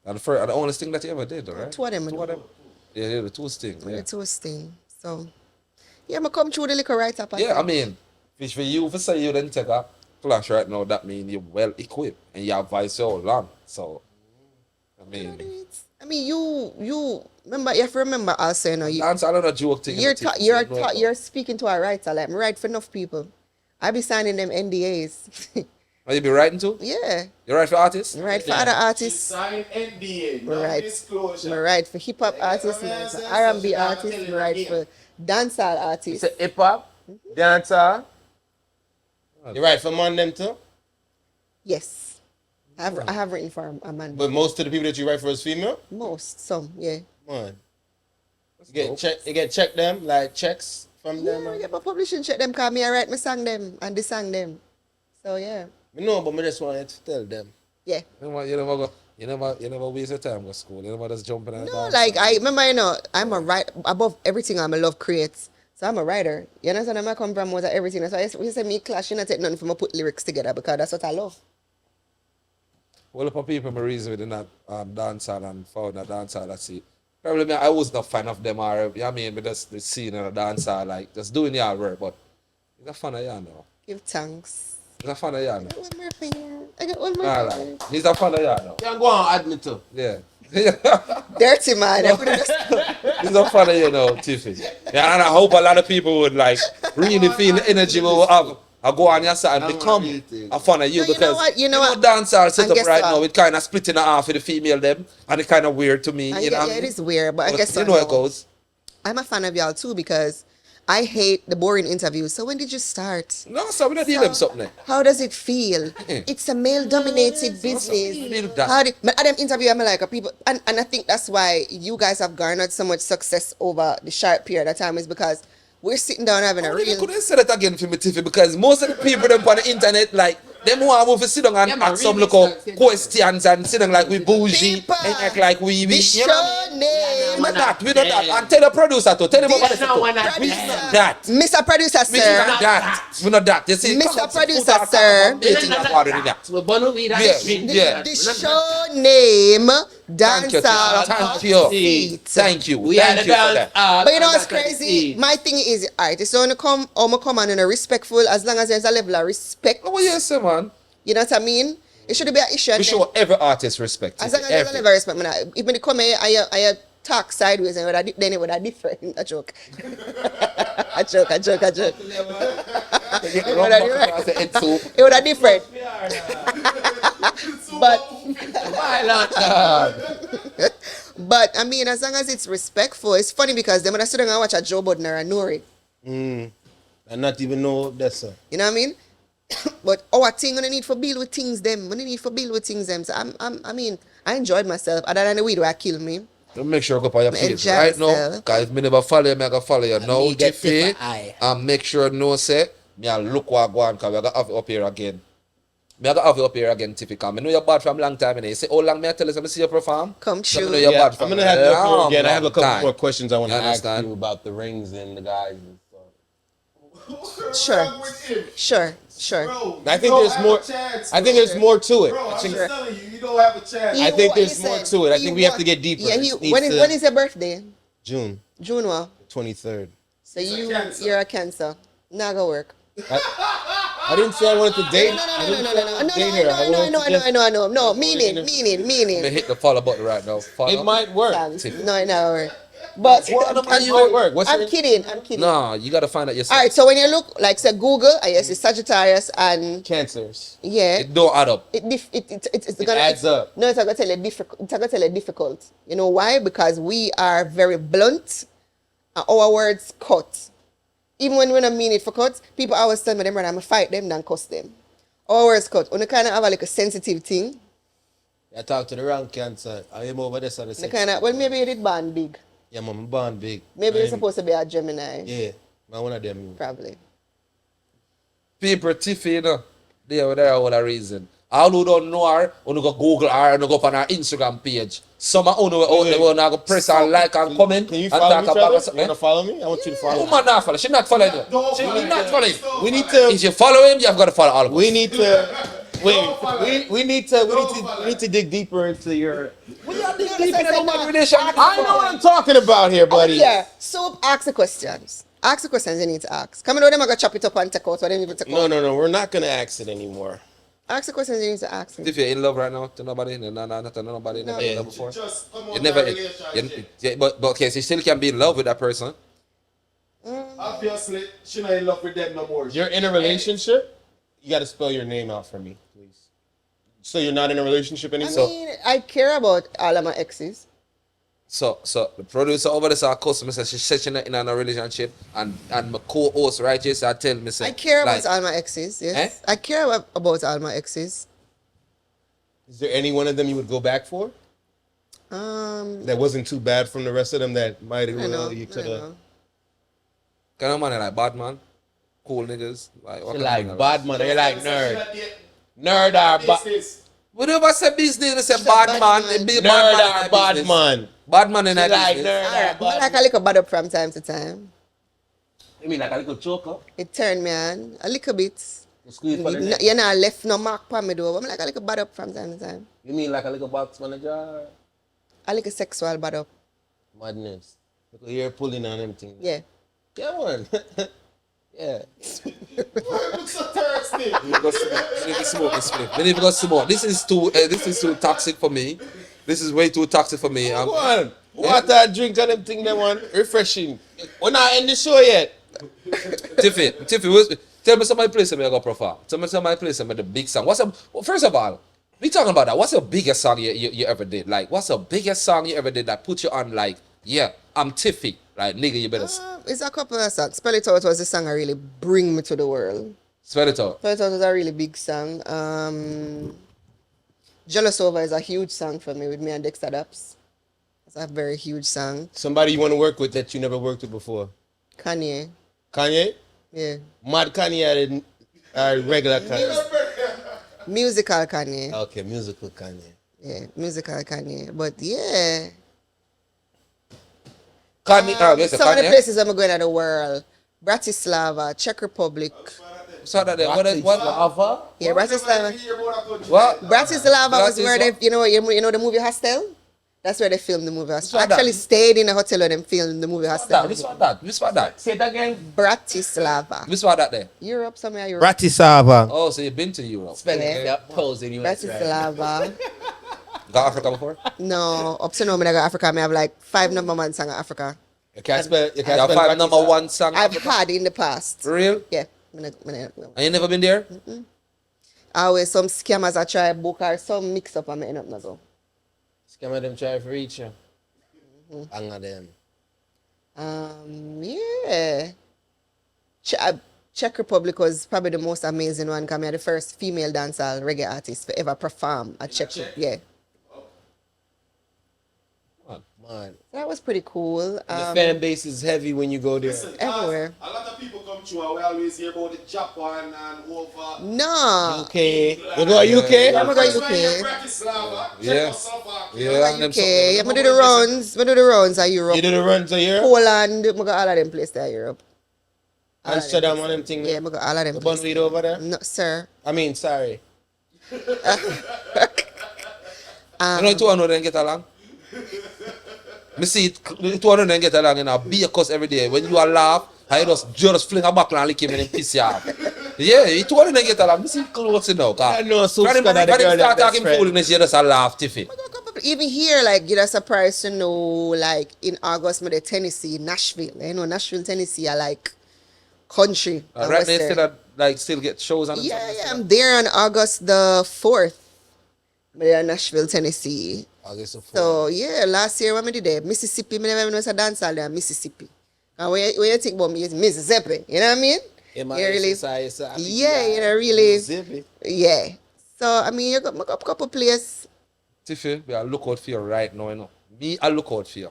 And the only thing that you ever did, right? Two of them. Two of them. Yeah, the two things. Yeah. It was Sting. So, yeah, I come through the little right up. Yeah, I mean, fish for you, for say you didn't take a clash right now, that means you're well equipped and you have voice so long. So, I mean, you remember, you have to remember also, you know, dance another joke thing. you're speaking to a writer. Like, I write for enough people. I be signing them NDAs. Are you be writing too? Yeah. You write for artists? I write for other artists. Sign NDA, I no write, I disclosure. write for hip hop artists, I write for R&B artists, I write for dancehall artists. It's a hip hop, dancer. You right for man them too? Yes. I have written for a man. But most of the people that you write for is female? Most, some, yeah. Man. You get check them, like checks from them. Yeah, I get my publishing check them, cause me I write my song them and the song them. So yeah. I know, but I just wanted to tell them. Yeah. You never waste your time go school. You never just jump in and No, dance. like I remember, you know, I'm a writer above everything. I'm a love creates. So I'm a writer. You understand? I come from was everything. That's why you say me clash. You not take nothing from me put lyrics together because that's what I love. Well, for people, my reason we did not dancehall and found a dancehall that see. Probably me, I was not a fan of them or, you know what I mean, but just the scene and the dancehall, like, just doing the hard work, but it's a fun of you know. Give thanks. He's a fan of you now. One more finger. I got one more All finger. right. He's a fan of you now. Yeah, go on, admit to. Yeah. Dirty man. I could've just- He's a fan of you now, Tiffy. Yeah, and I hope a lot of people would like really feel the energy we will have. I go on your side and become a fan of you No, you know because what? You know what? dancehall set And up guess right what? now, it kind of splitting it off with the female them, and it's kind of weird to me. And You know yeah, what I it mean? is weird, but I But guess you I know how it know. goes. I'm a fan of y'all too because I hate the boring interviews. So when did you start? No, so we don't deal them something. How does it feel? Eh. It's a male-dominated business. feel that. How did but them interview? I'm like people, and I think that's why you guys have garnered so much success over the short period of time is because we're sitting down having a You real. couldn't say that again for me, Tiffy, because most of the people them on the internet, like, them who want to sit down and ask some local questions and sit down like we bougie People, and act like we the you know what I show mean? name. We know that, we know that. And tell the producer to, tell him about this. We know that. Mr. Producer, We know sir. that. We know that. You see, Mr. come on, Producer, put our sir. come on, dating and part of that. Yeah. The show name Thank you, Dancehall. thank you. Thank you. Thank you for that. But you know what's crazy? My thing is, alright, it's only come on in a respectful as long as there's a level of respect. Oh, yes, man. You know what I mean? It should be an issue. We and show every artist respect. as long as there's a Every. level of respect, man. If when come here, I talk sideways and then it would have different. A joke. a joke. It would have different. But I mean, as long as it's respectful, it's funny because them when I sit down and watch a Joe Budden or a Nori. I not even know that's a. You know what I mean? But our thing gonna need for build with things them. When need for build with things them. So I mean, I enjoyed myself. Other than the weed where I kill me. Make sure you go on your Me page enjoy right now. myself. Because if me never follow you, I go follow you now, me get Tiffy. Tifa eye. And make sure no say, me a look what go on because we got to have you up here again. Me I got to have you up here again, Tiffy. Because I know you're bad from a long time. You say, how long may I tell you, I see you perform? Come So I true. know you're Yeah, bad I'm from gonna have you up here long, again. I have a long couple time. more questions I want to You ask understand? you about the rings and the guys and stuff. Sure. Bro, I you think don't there's have more. a chance, I think bro. there's more to it. Bro, I I'm think, just telling you, you don't have a chance. I think there's Listen, more to it. I think we have to want- get deeper. Yeah, It needs when to- is your birthday? June June what? 23rd. So It's a cancer. you're a cancer. Not gonna work. I didn't say I wanted to date. I didn't say I wanted to date her. I wanted to just- I know. No, Me meaning. hit the follow button right now. Follow. It might work. No, it never work. But It might work. What's I'm your- kidding. No, you got to find out yourself. All right, so when you look, like, say, Google, I guess it's Sagittarius, and Cancers. yeah, It don't add up. it's It adds up. No, it's gonna tell you difficult. It's gonna tell you difficult. You know why? Because we are very blunt, and our words cut. Even when we don't mean it for cut, people always tell me, them brother, I'm gonna fight them, then cuss them. Our words cut. When you kind of have like a sensitive thing, I talked to the wrong cancer. I am over this other you side. kind of, well, maybe you did born big. Yeah, man, I'm born big. Maybe you're I'm- supposed to be a Gemini. Yeah, I'm one of them. Probably. People, Tiffy, you know, they are there for a reason. All who don't know her, who go Google her and go up on her Instagram page. Some of you out there will now go press and like and comment Can you and follow talk me, about Trevor? You something. wanna follow me? I want you to follow me. Woman not follow. She not following you. Don't She follow not him. following. Don't We need follow to. If you follow him, you've got to follow all of us. We need to. Wait. We need to dig deeper into your. I know what I'm talking about here, buddy. Yeah. So ask the questions. Ask the questions you need to ask. Come on, them are gonna chop it up and take out what they need to take out. No. We're not gonna ask it anymore. Ask the questions you need to ask. If you're in love right now to nobody, not to nobody, never in love before. Just come You on, never, that relationship. yeah, but okay, so you still can be in love with that person. Obviously, she not in love with them no more. You're in a relationship. You got to spell your name out for me, please. So you're not in a relationship I anymore. mean, I care about all of my exes. So the producer over there, so our customer says she's searching in a relationship, and my co-host right here, so I tell me, say, I care like, about all my exes. Yes, Eh? I care about all my exes. Is there any one of them you would go back for that wasn't too bad from the rest of them that might have I know. you I could have? know. kind of money like Batman, cool niggas, like what You kind of like nigga? bad man, you like She nerd, not date- nerd or bad, business. Whatever say business, they say Bad Batman, man. it be nerd Batman or in bad business. man. Batman in You that like business. nerd Alright, or but I bad like a man. little bad up from time to time. You mean like a little choker? It turned me on a little bit. Squeeze for the neck. You know, left no mark on me though. But I like a little bad up from time to time. You mean like a little box manager? I like a sexual bad up. Madness. Look, you're pulling on everything. Yeah. Yeah, man. Yeah. Why you look so thirsty? We need to smoke this split. We need to go smoke. This is too toxic for me. This is way too toxic for me. Come on. Water, drink, and them thing, them one. Refreshing. We're not in the show yet. Tiffy, tell me some of my place I'm gonna go perform. Tell me some of my place I'm the big song. First of all, we talking about that. What's the biggest song you ever did? Like, what's the biggest song you ever did that put you on like, yeah, I'm Tiffy. Like, nigga, you better It's a couple of songs. Spell It Out was the song that really bring me to the world. spell it out. Spell It Out was a really big song. Jealous Over is a huge song for me with me and Dexter Daps. It's a very huge song. Somebody you want to work with that you never worked with before. Kanye. Kanye? Yeah. Mad Kanye or regular Kanye? Musical Kanye. Okay, musical Kanye. Yeah, musical Kanye. But yeah. Kanye, Some of the places I'm going to the world. Bratislava, Czech Republic. So that what? Yeah, Bratislava. What? Bratislava was where they, Bratislava? you know the movie Hostel? That's where they filmed the movie Hostel. I What's that? actually stayed in a hotel where they filmed the movie Hostel. Which one that? Say it again. Bratislava. Which one that there? Europe, somewhere Europe. Bratislava. Oh, so you've been to Europe. Yeah. Posing you. Bratislava. Got Africa before? No, up to now, I go Africa. I have like 5 number 1 songs in Africa. You can't spell. You You can't have spell five number Bratislava. one song. I've had in the past. For real? Yeah. And you never been there? Always some scammers I try book or some mix up and I end up not go. Scam them try for reach you. Anger them. Yeah. Czech Republic was probably the most amazing one because I'm the first female dancehall reggae artist to ever perform at Czech. Yeah. Man. That was pretty cool. The fan base is heavy when you go there. Everywhere. A lot of people come through and we always hear about the Japan and over. No. UK. You go to UK? Yeah, I'm going to First when you UK. Bratislava, Yeah. Czechoslovakia. Yeah, and them Okay, I'm going to do the rounds. I'm going to do the rounds at Europe. You do the runs a year? Poland. I'm going to go all of them places at Europe. Amsterdam and them thing. Yeah, I'm going to go all of them The bun places. weed over there? No, sir. I mean, sorry. You know, two of them get along. Me see it, two of them get along in a beer cuss every day. When you are laugh, I just fling a buckle and lick him and then piss you off. Yeah, two of them get along. Me see it close enough. I know, so When Scott and the they girl start that best talking friend. foolishness, you just a laugh, Tiffy. Even here, like, you're surprised to know, like, in August, I'm Tennessee, Nashville. You know, Nashville, Tennessee are like country. and Right now, you Western. still get shows on. Yeah, I'm there on August the 4th. I'm there in Nashville, Tennessee. August the 4th. So, yeah, last year when I did there, Mississippi, I never even know it's a dance hall there, Mississippi. And when you think about me, it's Mississippi. You know what I mean? You really, yeah, you know, really, Zippy. yeah. So, I mean, you got a couple places. Tiffy, we are look out for you right now, you know. Me, I look out for you.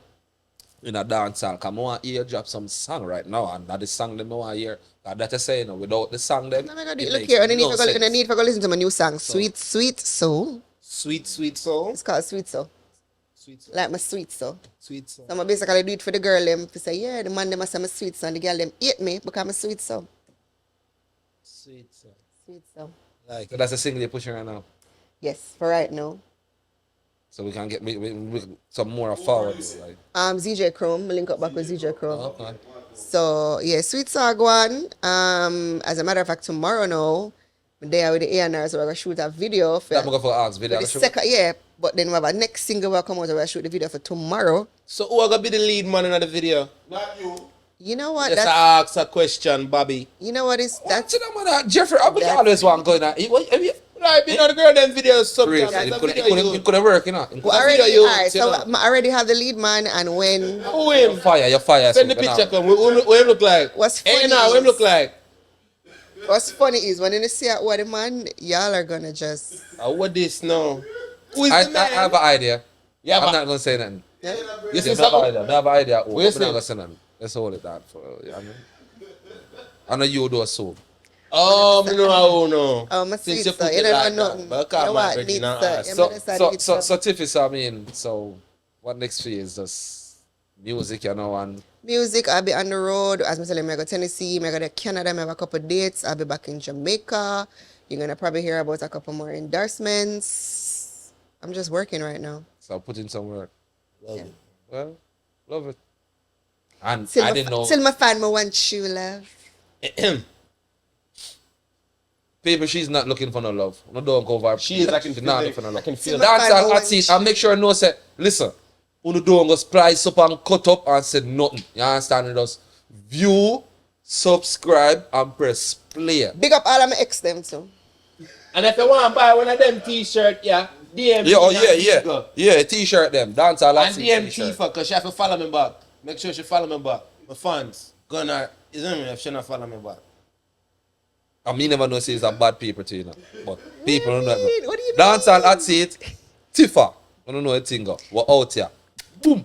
In a dance hall, because I want to hear you drop some song right now, and that the song that I want to hear. That I say, you know, without the song, then. I'm gonna it look makes here, and no sense. I need to go listen to my new song, Sweet Soul. Sweet, sweet soul. It's called Sweet Soul. Sweet soul. Like my sweet soul. Sweet soul. So I basically do it for the girl them to say, yeah, the man them must say my sweet soul, and the girl them hate me because I'm a sweet soul. Sweet soul. Sweet soul. Like, So that's the single you're pushing right now. Yes, for right now. So we can get some more forward. Like. ZJ Chrome, I link up back with ZJ Chrome. Okay. So yeah, Sweet Soul go on. As a matter of fact, tomorrow now, I'm there with the A&R, so we're gonna shoot a video for, That I'm going for ask for video. the second, yeah. But then we have a next single will come out, so we'll shoot the video for tomorrow. so who are gonna be the lead man in the video? Not you. You know what? Just That's, ask a question, Bobby. you know what is That's that's it, man. Jeffrey, I That's- always want to go in that. Right, you know the girl them videos Real, sometimes. it could have worked, you know. we video already you, alright. you So know. I already have the lead man, and when Who him? Your fire. Send the so, you know. picture come. What him look like? What's Hey, funny now, what him is- look like? what's funny is when you see what the man, y'all are gonna just What this now? Who is I the man? have an idea. Yeah, I'm but not going to say nothing. you I see have an something? idea. I have an idea. Oh, What you I'm not say? going to say nothing. Let's hold it down for you. I mean. I know you do so. Oh, me know how no. oh my Since sweet you so put you it don't like know that, nothing. but I You can't know mind what? Reggie Needs now to- ask. you So, better start it so up. Tiffy, so I mean, so what next for you is just music, you know, and Music, I'll be on the road. As I said, I go to Tennessee, I go to Canada, I have a couple dates. I'll be back in Jamaica. You're gonna probably hear about a couple more endorsements. I'm just working right now. so put in some work. Love it. Well, love it. And Till I my, didn't know. till my find my one true love. People, she's not looking for no love. No, don't go over. She is. I can She's feel not it. looking for no I love. can feel See, it. man. Dance and hot seat and make sure you know say, listen, you don't go splice up and cut up and say nothing. You understand? Just view, subscribe, and press play. Big up all of my ex them, so. And if you want to buy one of them t-shirt, yeah, DM Yeah, oh me yeah, and yeah. Yeah, t-shirt them. Dance all hot And seat DM t-shirt. Tifa, because she have to follow me back. Make sure she follow me back. My fans, gonna, isn't it if she not follow me back? I mean, never know say it's a bad people to you know. But people don't know. What do you mean? Dance all hot seat. Tifa. I don't know a thing. We're out here. Boom.